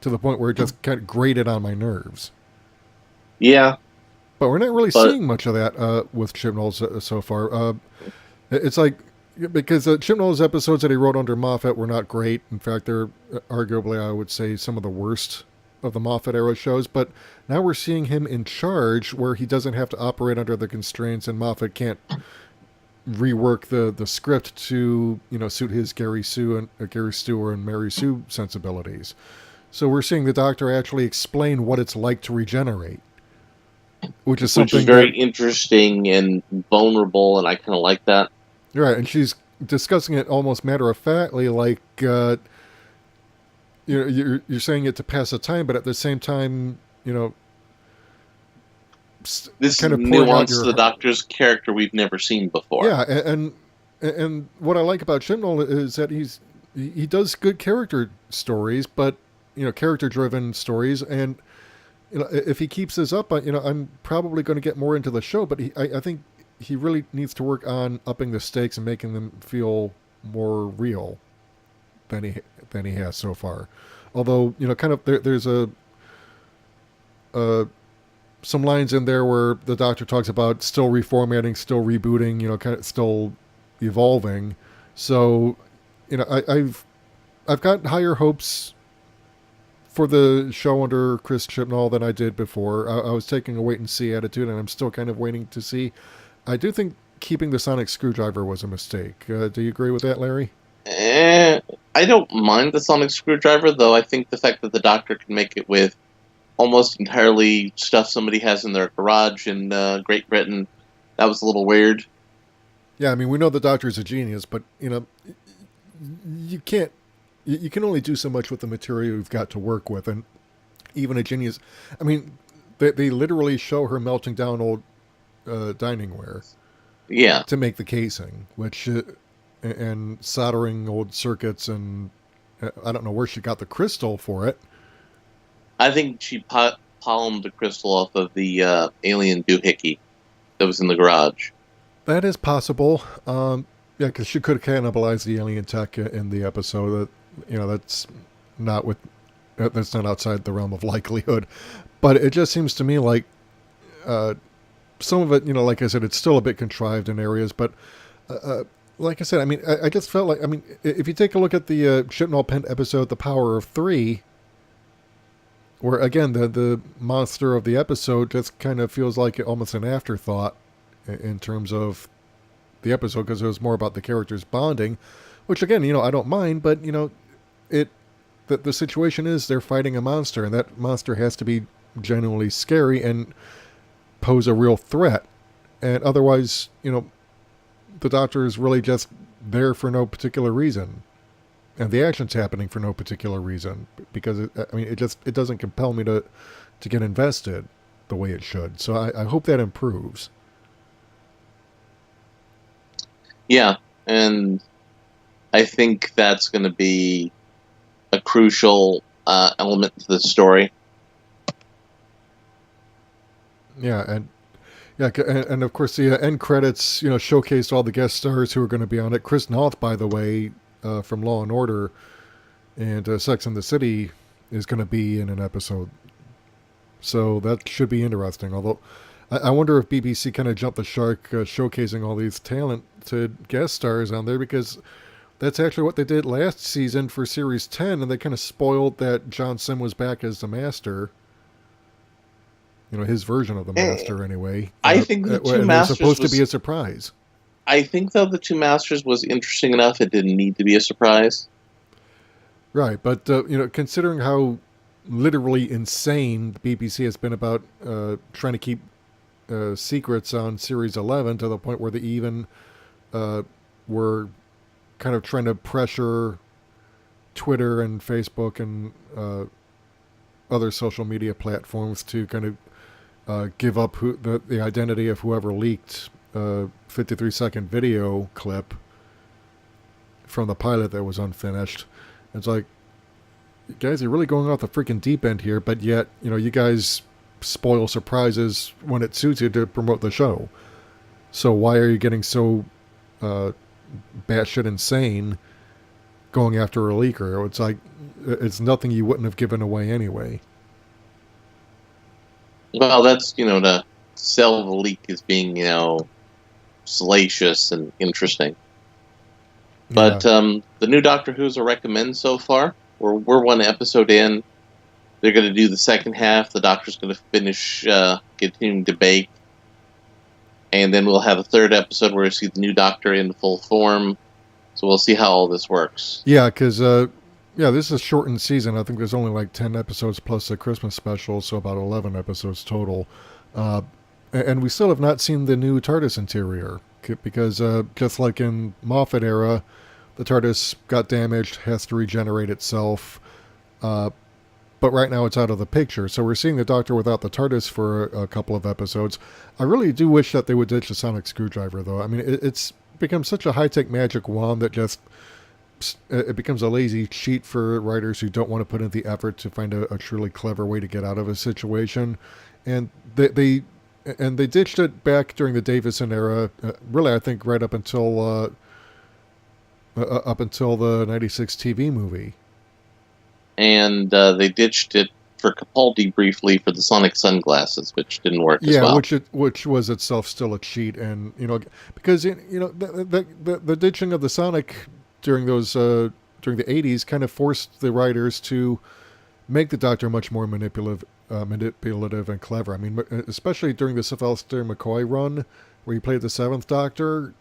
to the point where it just kind of grated on my nerves. Yeah. But we're not really seeing much of that with Chibnall so far. It's like, because Chibnall's episodes that he wrote under Moffat were not great. In fact, they're arguably, I would say, some of the worst of the Moffat era shows. But now we're seeing him in charge, where he doesn't have to operate under the constraints, and Moffat can't rework the script to suit his Gary Stewart and Mary Sue sensibilities. So we're seeing the Doctor actually explain what it's like to regenerate. Which is very interesting and vulnerable, and I kind of like that. Right, and she's discussing it almost matter-of-factly, like you're saying it to pass the time, but at the same time, this kind of nuance the Doctor's character we've never seen before. Yeah, and what I like about Chibnall is that he does good character stories, but character-driven stories, and if he keeps this up, I'm probably going to get more into the show, but I think he really needs to work on upping the stakes and making them feel more real than he has so far. Although, kind of there's some lines in there where the Doctor talks about still reformatting, still rebooting, kind of still evolving. So, I've got higher hopes for the show under Chris Chibnall than I did before. I was taking a wait-and-see attitude, and I'm still kind of waiting to see. I do think keeping the sonic screwdriver was a mistake. Do you agree with that, Larry? I don't mind the sonic screwdriver, though. I think the fact that the Doctor can make it with almost entirely stuff somebody has in their garage in Great Britain, that was a little weird. Yeah, I mean, we know the Doctor's a genius, but, you can't. You can only do so much with the material you've got to work with, and even a genius. I mean, they literally show her melting down old diningware, to make the casing, which and soldering old circuits, and I don't know where she got the crystal for it. I think she palmed the crystal off of the alien doohickey that was in the garage. That is possible. Yeah, because she could have cannibalized the alien tech in the episode. That's not outside the realm of likelihood. But it just seems to me like some of it, like I said, it's still a bit contrived in areas. But like I said, I mean, I just felt like, I mean, if you take a look at the Chibnall penned episode, The Power of Three, where again the monster of the episode just kind of feels like almost an afterthought in terms of the episode, because it was more about the characters bonding, which again, I don't mind, but the situation is they're fighting a monster, and that monster has to be genuinely scary and pose a real threat, and otherwise, the Doctor is really just there for no particular reason, and the action's happening for no particular reason, because it doesn't compel me to get invested. the way it should. So I hope that improves. Yeah, and I think that's going to be a crucial element to the story. Yeah, and of course the end credits, showcased all the guest stars who are going to be on it. Chris Noth, by the way, from Law and Order and Sex and the City, is going to be in an episode. So that should be interesting. Although I wonder if BBC kind of jumped the shark showcasing all these talented guest stars on there, because that's actually what they did last season for Series 10, and they kind of spoiled that John Sim was back as the Master. His version of the Master, anyway. I think the two and Masters it was supposed to be a surprise. I think, though, the two Masters was interesting enough. It didn't need to be a surprise. Right, but considering how literally insane the BBC has been about trying to keep secrets on Series 11, to the point where they even were kind of trying to pressure Twitter and Facebook and other social media platforms to kind of give up the identity of whoever leaked a 53-second video clip from the pilot that was unfinished. It's like, guys, you're really going off the freaking deep end here, but yet, you guys spoil surprises when it suits you to promote the show. So why are you getting so batshit insane going after a leaker? It's like, it's nothing you wouldn't have given away anyway. Well, that's, to sell the leak as being, salacious and interesting. But the new Doctor Who's a recommend so far. We're one episode in. They're going to do the second half. The Doctor's going to finish continuing debate. And then we'll have a third episode where we see the new Doctor in full form. So we'll see how all this works. Yeah, because this is a shortened season. I think there's only like 10 episodes plus a Christmas special, so about 11 episodes total. And we still have not seen the new TARDIS interior, because just like in Moffat era, the TARDIS got damaged, has to regenerate itself. But right now it's out of the picture. So we're seeing the Doctor without the TARDIS for a couple of episodes. I really do wish that they would ditch the sonic screwdriver, though. I mean, it's become such a high-tech magic wand that just... it becomes a lazy cheat for writers who don't want to put in the effort to find a truly clever way to get out of a situation. And they ditched it back during the Davison era, really, I think, right up until the 96 TV movie. And they ditched it for Capaldi briefly for the sonic sunglasses, which didn't work as well. Yeah, which was itself still a cheat. And, because, the ditching of the sonic during the 80s kind of forced the writers to make the Doctor much more manipulative and clever. I mean, especially during the Sylvester McCoy run, where he played the Seventh Doctor,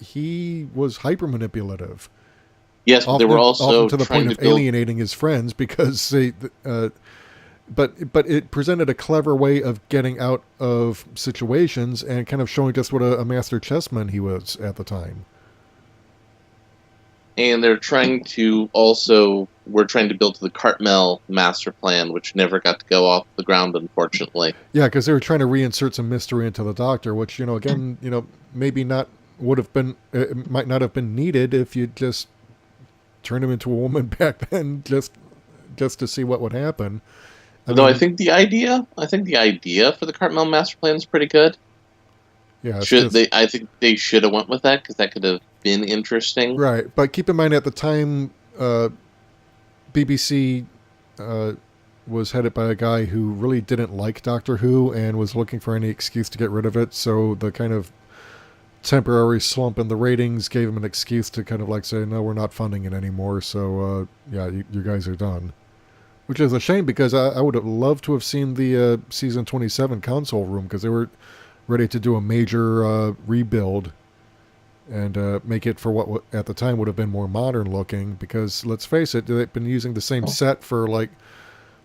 he was hyper manipulative. Yes, but they were also to the point of alienating his friends, because they. But it presented a clever way of getting out of situations and kind of showing just what a master chessman he was at the time. And we're trying to build the Cartmel master plan, which never got to go off the ground, unfortunately. Yeah, because they were trying to reinsert some mystery into the Doctor, which, again, maybe not would have been, it might not have been needed if you just turned him into a woman back then, just to see what would happen. I think the idea for the Cartmel master plan is pretty good. Yeah, I think they should have went with that, because that could have been interesting. Right, but keep in mind at the time, BBC was headed by a guy who really didn't like Doctor Who and was looking for any excuse to get rid of it. So the kind of temporary slump in the ratings gave him an excuse to kind of like say, no, we're not funding it anymore. So you guys are done. Which is a shame, because I would have loved to have seen the season 27 console room, because they were ready to do a major rebuild and make it for what at the time would have been more modern looking, because let's face it, they've been using the same set for like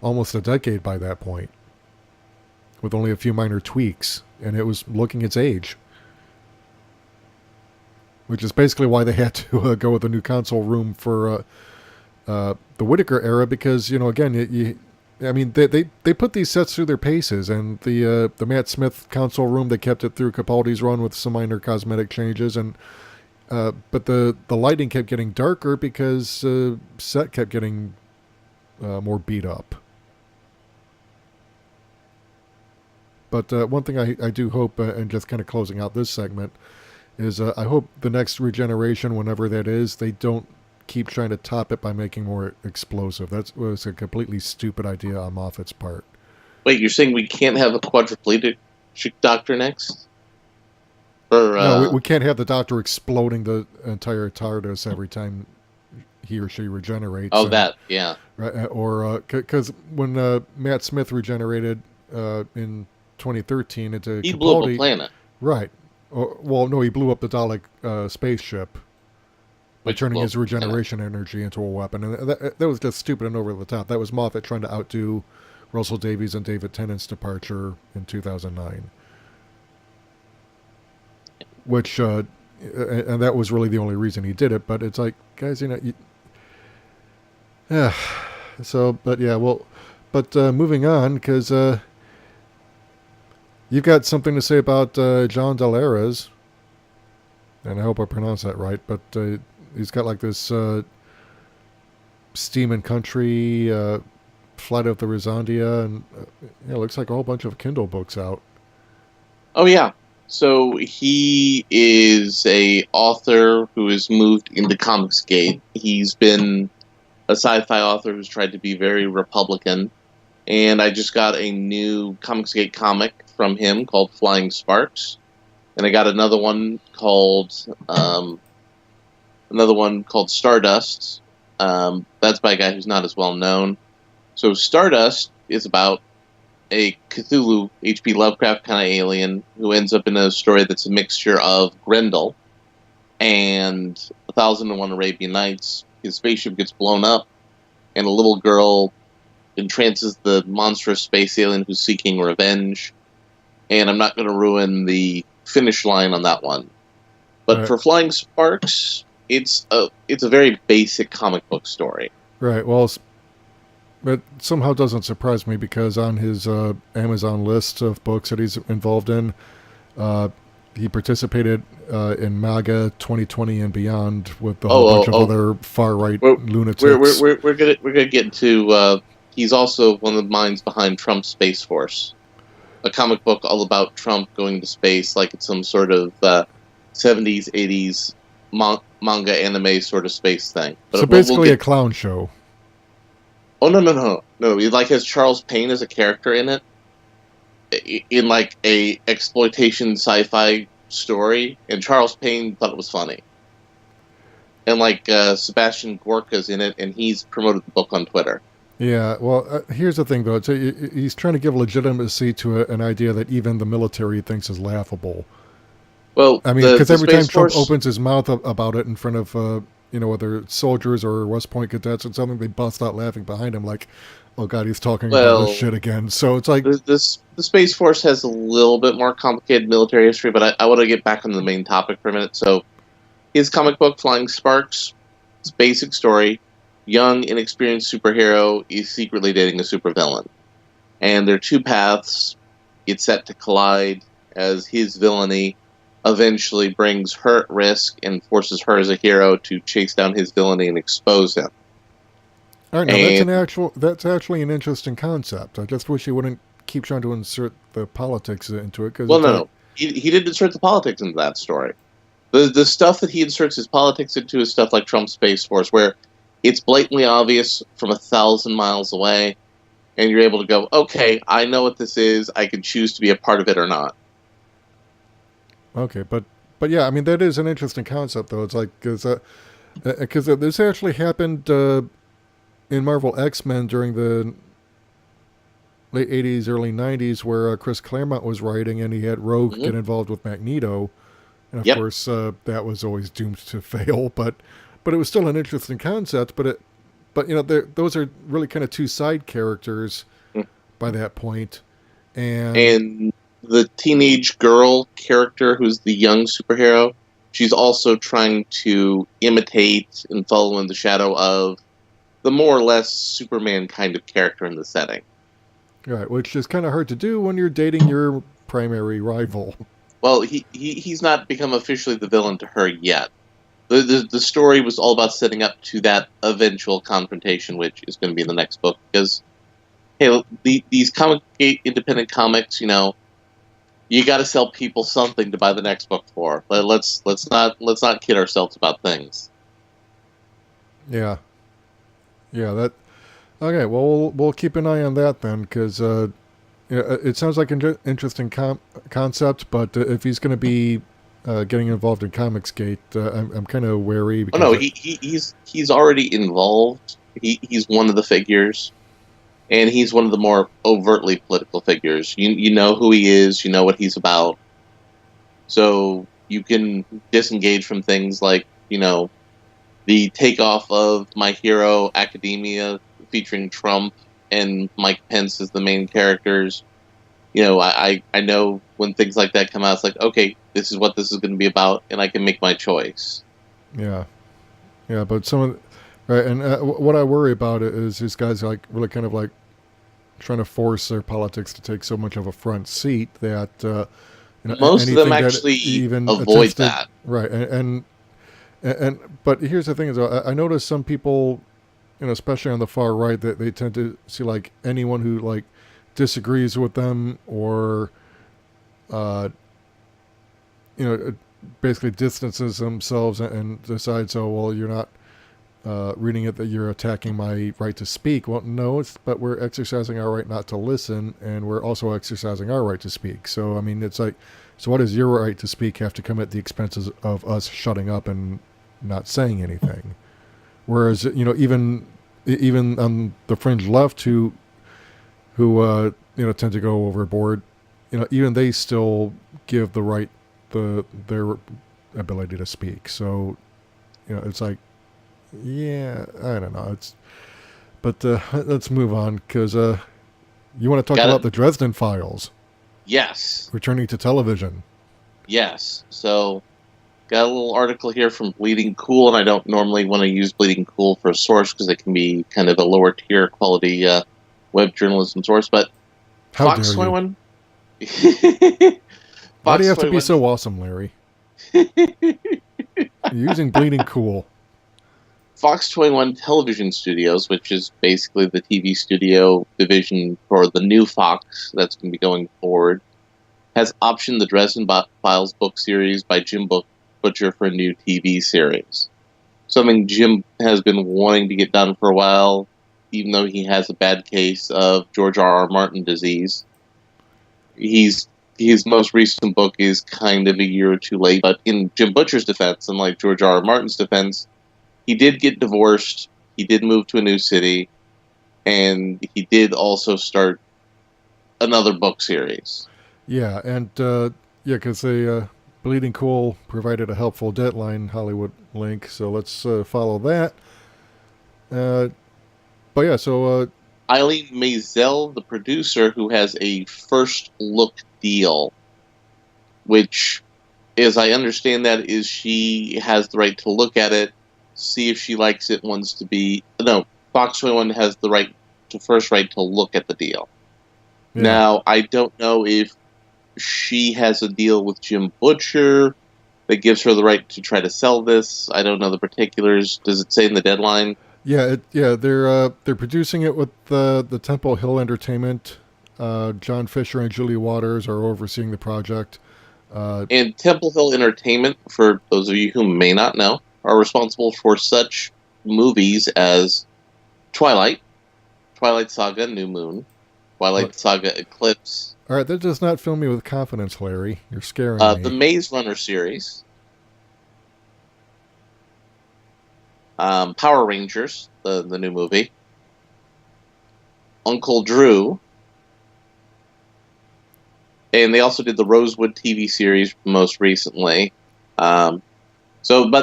almost a decade by that point, with only a few minor tweaks, and it was looking its age. Which is basically why they had to go with a new console room for the Whitaker era, because, again, I mean, they put these sets through their paces, and the Matt Smith console room, they kept it through Capaldi's run with some minor cosmetic changes, and but the lighting kept getting darker because set kept getting more beat up. But one thing I do hope, and just kind of closing out this segment, is I hope the next regeneration, whenever that is, they don't keep trying to top it by making more explosive. That was a completely stupid idea on Moffat's part. Wait, you're saying we can't have a quadriplegic Doctor next? Or, no, we can't have the Doctor exploding the entire TARDIS every time he or she regenerates. Oh, that, yeah. Right, or because when Matt Smith regenerated in 2013 into he Capaldi, blew up a planet. Right. Well, no, he blew up the Dalek spaceship by turning his regeneration energy into a weapon. And that was just stupid and over the top. That was Moffat trying to outdo Russell Davies and David Tennant's departure in 2009. Which, and that was really the only reason he did it. But it's like, guys, yeah. So, but yeah, well, but moving on, because you've got something to say about John Delares, and I hope I pronounced that right, but he's got like this Steam and Country, Flight of the Rosandia, and it looks like a whole bunch of Kindle books out. Oh, yeah. So he is a author who has moved into Comicsgate. He's been a sci-fi author who's tried to be very Republican. And I just got a new Comicsgate comic from him called Flying Sparks. And I got another one called Stardust. That's by a guy who's not as well known. So Stardust is about a Cthulhu, H.P. Lovecraft kind of alien who ends up in a story that's a mixture of Grendel and 1001 Arabian Nights. His spaceship gets blown up, and a little girl entrances the monstrous space alien who's seeking revenge. And I'm not going to ruin the finish line on that one. But right. For Flying Sparks, it's a very basic comic book story. Right, well, it somehow doesn't surprise me because on his Amazon list of books that he's involved in, he participated in MAGA 2020 and beyond with a whole bunch of other far-right lunatics. We're gonna get into. He's also one of the minds behind Trump Space Force, a comic book all about Trump going to space, like it's some sort of 70s, 80s manga anime sort of space thing. But so basically, a clown show. Oh, no. It like has Charles Payne as a character in it, in like a exploitation sci-fi story, and Charles Payne thought it was funny. And like Sebastian Gorka's in it, and he's promoted the book on Twitter. Yeah, well, here's the thing, though. He's trying to give legitimacy to an idea that even the military thinks is laughable. Well, I mean, because every time Trump opens his mouth about it in front of whether soldiers or West Point cadets or something, they bust out laughing behind him like, oh God, he's talking about this shit again. So it's like... The Space Force has a little bit more complicated military history, but I want to get back on the main topic for a minute. So his comic book, Flying Sparks, it's a basic story. Young, inexperienced superhero is secretly dating a supervillain. And their two paths get set to collide as his villainy eventually brings her at risk and forces her as a hero to chase down his villainy and expose him. All right, now that's actually an interesting concept. I just wish he wouldn't keep trying to insert the politics into it. No. He didn't insert the politics into that story. The stuff that he inserts his politics into is stuff like Trump Space Force, where it's blatantly obvious from 1,000 miles away, and you're able to go, okay, I know what this is. I can choose to be a part of it or not. Okay, but yeah, I mean, that is an interesting concept, though. It's like, because this actually happened in Marvel X-Men during the late 80s, early 90s, where Chris Claremont was writing, and he had Rogue get involved with Magneto. And of course, that was always doomed to fail, but it was still an interesting concept. But those are really kind of two side characters by that point. And the teenage girl character, who's the young superhero, she's also trying to imitate and follow in the shadow of the more or less Superman kind of character in the setting. Right, which is kind of hard to do when you're dating your primary rival. Well, he's not become officially the villain to her yet. The story was all about setting up to that eventual confrontation, which is going to be in the next book. Because, hey, these independent comics, you know, you got to sell people something to buy the next book for. Let's not kid ourselves about things. Yeah. That. Okay, well, we'll keep an eye on that then, because it sounds like an interesting concept, but if he's going to be getting involved in Comicsgate, I'm kind of wary. Oh no, he's already involved. He's one of the figures, and he's one of the more overtly political figures. You know who he is, you know what he's about, so you can disengage from things like, you know, the takeoff of My Hero Academia featuring Trump and Mike Pence as the main characters. You know, I know when things like that come out, it's like, okay, this is what this is going to be about, and I can make my choice. Yeah, but some of right, and what I worry about it is these guys like really kind of like trying to force their politics to take so much of a front seat that you know, most of them actually even avoid that. Right, and but here's the thing is, I notice some people, you know, especially on the far right, that they tend to see like anyone who like disagrees with them or you know, basically distances themselves and decides, oh well, you're not reading it, that you're attacking my right to speak. Well, no, but we're exercising our right not to listen, and we're also exercising our right to speak. So I mean, it's like, so what does your right to speak have to come at the expenses of us shutting up and not saying anything? Whereas, you know, even on the fringe left, who you know, tend to go overboard, you know, even they still give the right their ability to speak. So, you know, it's like, yeah, I don't know. But let's move on, because you want to talk about the Dresden Files. Yes. Returning to television. Yes. So, got a little article here from Bleeding Cool, and I don't normally want to use Bleeding Cool for a source because it can be kind of a lower tier quality web journalism source, but How Fox dare 21. Why do you have to be so awesome, Larry? You're using Bleeding Cool. Fox 21 Television Studios, which is basically the TV studio division for the new Fox that's going to be going forward, has optioned the Dresden Files book series by Jim Butcher for a new TV series. Something Jim has been wanting to get done for a while, even though he has a bad case of George R.R. Martin disease. His most recent book is kind of a year or two late, but in Jim Butcher's defense, unlike George R.R. Martin's defense, he did get divorced, he did move to a new city, and he did also start another book series. Yeah, and because they Bleeding Cool provided a helpful Deadline Hollywood link, so let's follow that. But yeah, so Eileen Maisel, the producer, who has a first look deal, which, as I understand that, is she has the right to look at it, see if she likes it, wants to be... No, Fox 21 has the right to look at the deal. Yeah. Now, I don't know if she has a deal with Jim Butcher that gives her the right to try to sell this. I don't know the particulars. Does it say in the Deadline? Yeah, they're producing it with the Temple Hill Entertainment. John Fisher and Julie Waters are overseeing the project. And Temple Hill Entertainment, for those of you who may not know, are responsible for such movies as Twilight Saga New Moon, Twilight Saga Eclipse. All right, that does not fill me with confidence, Larry. You're scaring me. The Maze Runner series. Power Rangers, the new movie. Uncle Drew. And they also did the Rosewood TV series most recently. But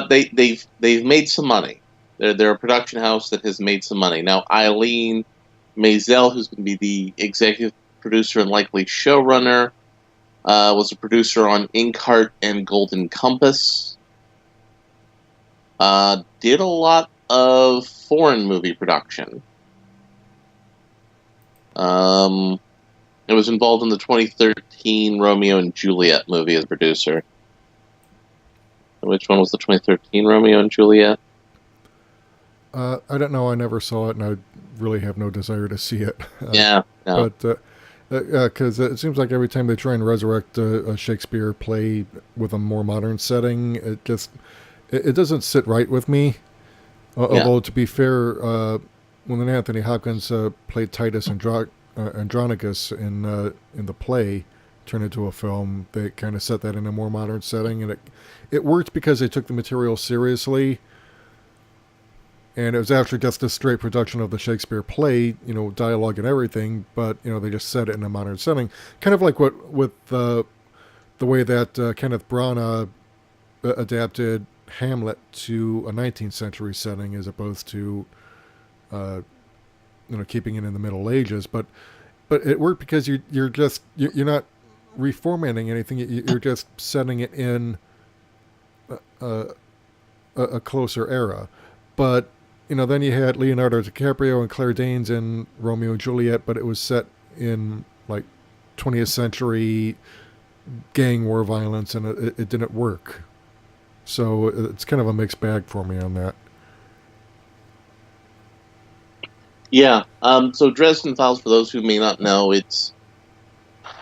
they've made some money. They're a production house that has made some money. Now, Eileen Maisel, who's going to be the executive producer and likely showrunner, was a producer on Inkheart and Golden Compass. Did a lot of foreign movie production. It was involved in the 2013 Romeo and Juliet movie as a producer. Which one was the 2013 Romeo and Juliet? I don't know. I never saw it, and I really have no desire to see it. Yeah, no. But because it seems like every time they try and resurrect a Shakespeare play with a more modern setting, it doesn't sit right with me. Although to be fair, when Anthony Hopkins played Titus Andronicus in the play, turned into a film, they kind of set that in a more modern setting, and it worked because they took the material seriously. And it was actually just a straight production of the Shakespeare play, dialogue and everything, but, they just set it in a modern setting. Kind of like what with the way that Kenneth Branagh adapted Hamlet to a 19th century setting as opposed to, keeping it in the Middle Ages. But it worked because you're not reformatting anything. You're just setting it in a closer era. But then you had Leonardo DiCaprio and Claire Danes in Romeo and Juliet, but it was set in like 20th century gang war violence, and it didn't work. So it's kind of a mixed bag for me on that. Yeah. So Dresden Files, for those who may not know, it's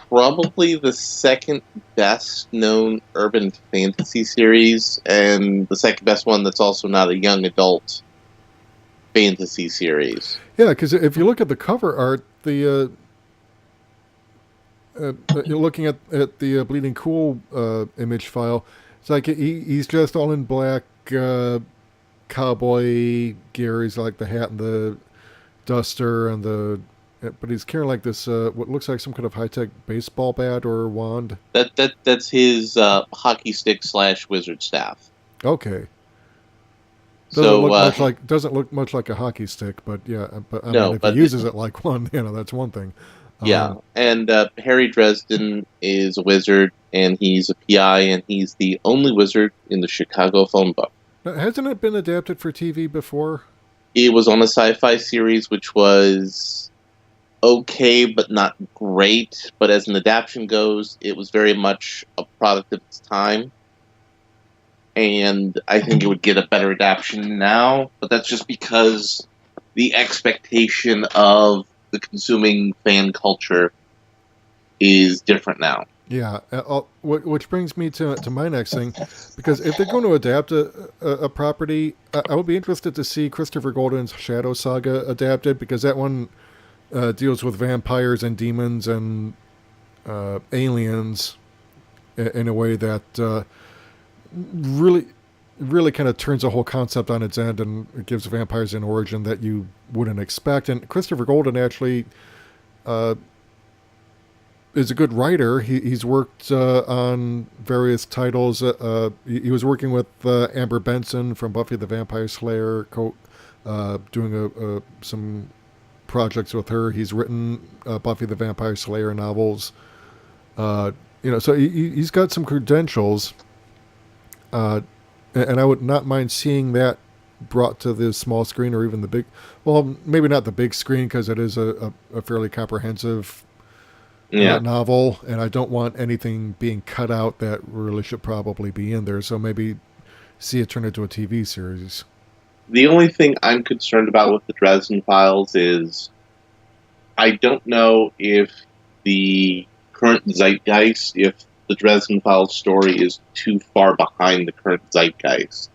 probably the second best known urban fantasy series, and the second best one that's also not a young adult fantasy series. Yeah, because if you look at the cover art, you're looking at the Bleeding Cool image file. It's like he's dressed all in black cowboy gear. He's like the hat and the duster but he's carrying like this what looks like some kind of high-tech baseball bat or wand. That's his hockey stick / wizard staff. Okay. Doesn't look much like a hockey stick, but yeah. But if he uses it like one, that's one thing. Yeah, and Harry Dresden is a wizard, and he's a PI, and he's the only wizard in the Chicago phone book. Hasn't it been adapted for TV before? It was on a sci-fi series, which was okay, but not great. But as an adaptation goes, it was very much a product of its time. And I think it would get a better adaptation now, but that's just because the expectation of the consuming fan culture is different now. Yeah, which brings me to my next thing, because if they're going to adapt a property, I would be interested to see Christopher Golden's Shadow Saga adapted, because that one deals with vampires and demons and aliens in a way that really kind of turns the whole concept on its end, and it gives vampires an origin that you wouldn't expect. And Christopher Golden actually is a good writer. He's worked on various titles. He was working with Amber Benson from Buffy the Vampire Slayer, doing some projects with her. He's written Buffy the Vampire Slayer novels. So he's got some credentials. And I would not mind seeing that brought to the small screen, or even the big, well, maybe not the big screen, because it is a fairly comprehensive novel, and I don't want anything being cut out that really should probably be in there. So maybe see it turn into a TV series. The only thing I'm concerned about with the Dresden Files is I don't know if the current zeitgeist, if the Dresden Files story is too far behind the current zeitgeist.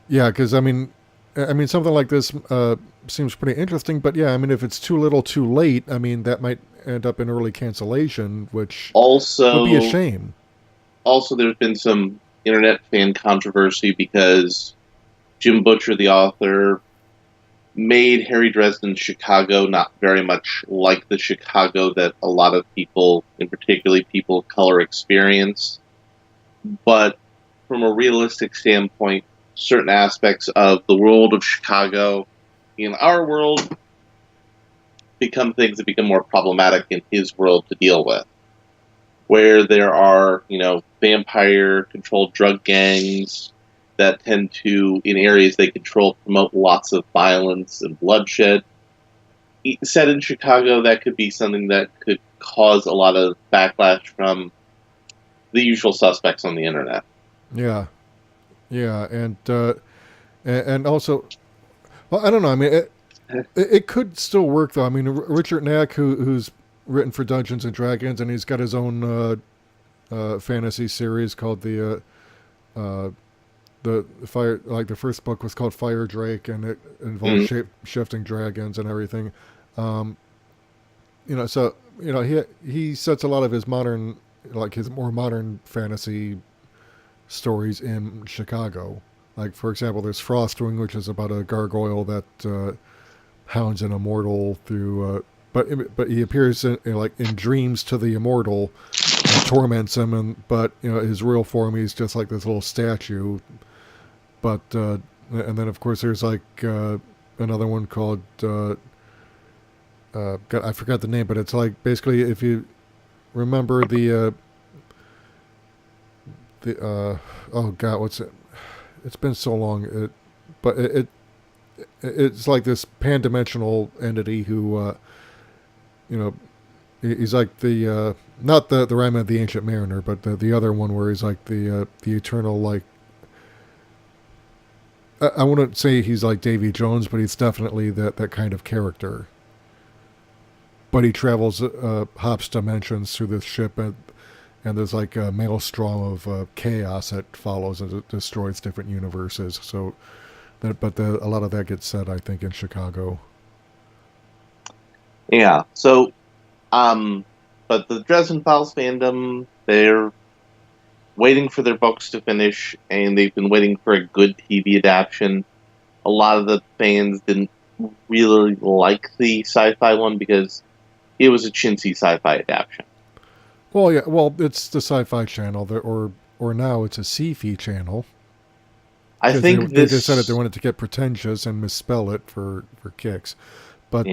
Yeah, because I mean, something like this seems pretty interesting. But yeah, if it's too little, too late, that might end up in early cancellation, which also would be a shame. Also, there's been some internet fan controversy because Jim Butcher, the author, made Harry Dresden's Chicago not very much like the Chicago that a lot of people, and particularly people of color, experience. But from a realistic standpoint, certain aspects of the world of Chicago in our world become things that become more problematic in his world to deal with. Where there are, vampire-controlled drug gangs, that tend to, in areas they control, promote lots of violence and bloodshed. Set in Chicago, that could be something that could cause a lot of backlash from the usual suspects on the internet. Yeah, yeah, and also, well, I don't know. I mean, it could still work though. I mean, Richard Knack, who's written for Dungeons and Dragons, and he's got his own fantasy series called the fire. Like the first book was called Fire Drake, and it involves shape-shifting dragons and everything. So he sets a lot of his modern, like his more modern fantasy stories in Chicago. Like, for example, there's Frostwing, which is about a gargoyle that hounds an immortal through. But he appears in dreams to the immortal and torments him. But his real form, he's just like this little statue. But and then of course there's like another one called God, I forgot the name, but it's like basically if you remember the oh god, what's it? It's been so long. It's like this pan-dimensional entity who he's like the not the Rime of the Ancient Mariner, but the other one where he's like the eternal, like I wouldn't say he's like Davy Jones, but he's definitely that kind of character. But he travels hops dimensions through this ship, and there's like a maelstrom of chaos that follows and it destroys different universes. So, a lot of that gets set, I think, in Chicago. Yeah. So, but the Dresden Files fandom, they're waiting for their books to finish, and they've been waiting for a good TV adaptation. A lot of the fans didn't really like the sci-fi one because it was a chintzy sci-fi adaptation. Well, yeah. Well, it's the Sci-Fi Channel, or now it's a sci-fi channel. I think they decided they wanted to get pretentious and misspell it for kicks. But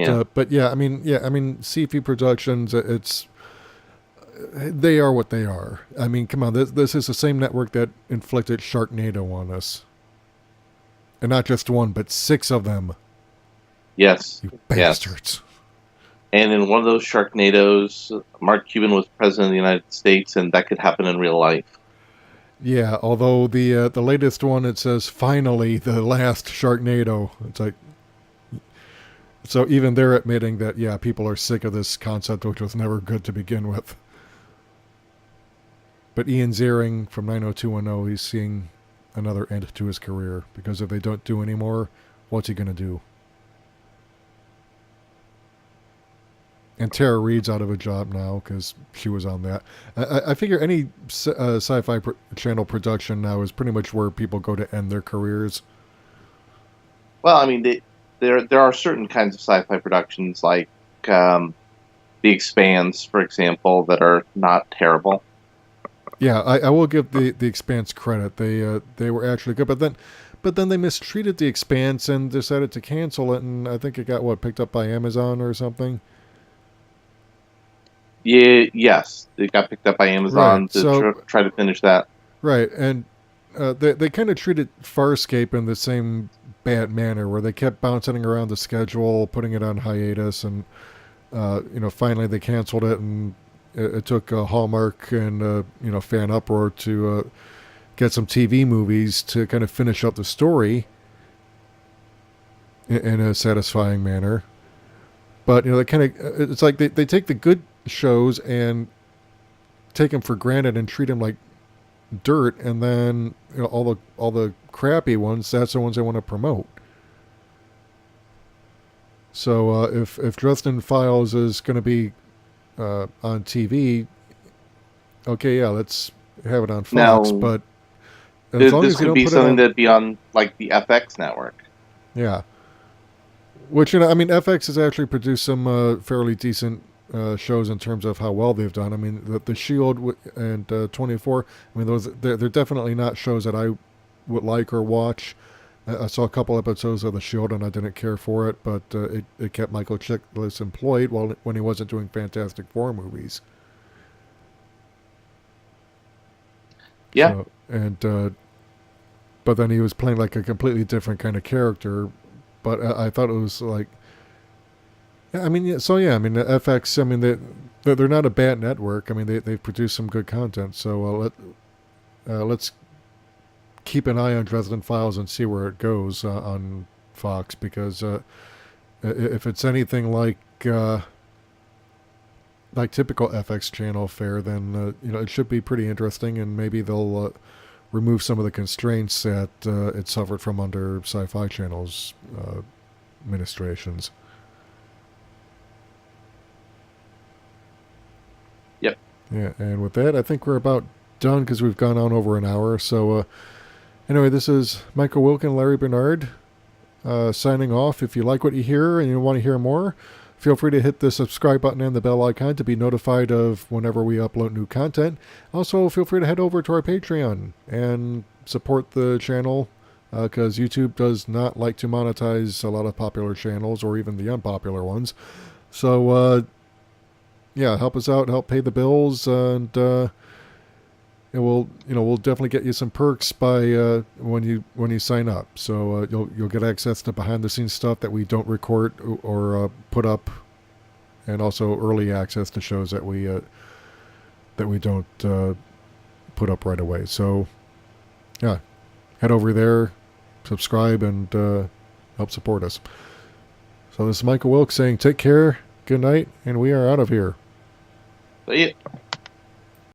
yeah, I mean, sci-fi productions, they are what they are. I mean, come on, this is the same network that inflicted Sharknado on us, and not just one, but 6 of them. Yes, you bastards. Yes. And in one of those Sharknadoes, Mark Cuban was president of the United States, and that could happen in real life. Yeah, although the latest one, it says finally the last Sharknado. It's like, so even they're admitting that people are sick of this concept, which was never good to begin with. But Ian Ziering from 90210, he's seeing another end to his career, because if they don't do any more, what's he going to do? And Tara Reid's out of a job now because she was on that. I figure any sci-fi channel production now is pretty much where people go to end their careers. Well, I mean, there are certain kinds of sci-fi productions, like The Expanse, for example, that are not terrible. Yeah, I will give the Expanse credit. They were actually good, but then they mistreated The Expanse and decided to cancel it, and I think it got picked up by Amazon or something. Yeah, yes, it got picked up by Amazon to try to finish that. Right, and they kind of treated Farscape in the same bad manner, where they kept bouncing around the schedule, putting it on hiatus, and finally they canceled it, and it took Hallmark and fan uproar to get some TV movies to kind of finish up the story in a satisfying manner. But they kind of, it's like they take the good shows and take them for granted and treat them like dirt, and then all the crappy ones, that's the ones they want to promote. So if Dresden Files is going to be on TV, okay, yeah, let's have it on Fox. Now, but as long as could be something that'd be on like the FX network. Yeah, which I mean, FX has actually produced some fairly decent shows in terms of how well they've done. I mean, the Shield and 24. I mean, they're definitely not shows that I would like or watch. I saw a couple episodes of the Shield and I didn't care for it, but it kept Michael Chiklis employed when he wasn't doing Fantastic Four movies. Yeah, so, and but then he was playing like a completely different kind of character. But I thought it was like, I mean, I mean, the FX, I mean, they're not a bad network. I mean, they've produced some good content. So let's keep an eye on Dresden Files and see where it goes on Fox, because if it's anything like typical FX channel fare, then it should be pretty interesting, and maybe they'll remove some of the constraints that it suffered from under Sci-Fi Channel's administrations. Yep. Yeah, and with that, I think we're about done because we've gone on over an hour. So anyway, this is Michael Wilk and Larry Bernard signing off. If you like what you hear and you want to hear more, feel free to hit the subscribe button and the bell icon to be notified of whenever we upload new content. Also, feel free to head over to our Patreon and support the channel, because YouTube does not like to monetize a lot of popular channels or even the unpopular ones. So, yeah, help us out, help pay the bills, and we'll definitely get you some perks by when you sign up. So you'll get access to behind the scenes stuff that we don't record or put up, and also early access to shows that we don't put up right away. So yeah, head over there, subscribe, and help support us. So this is Michael Wilk saying take care, good night, and we are out of here. See ya.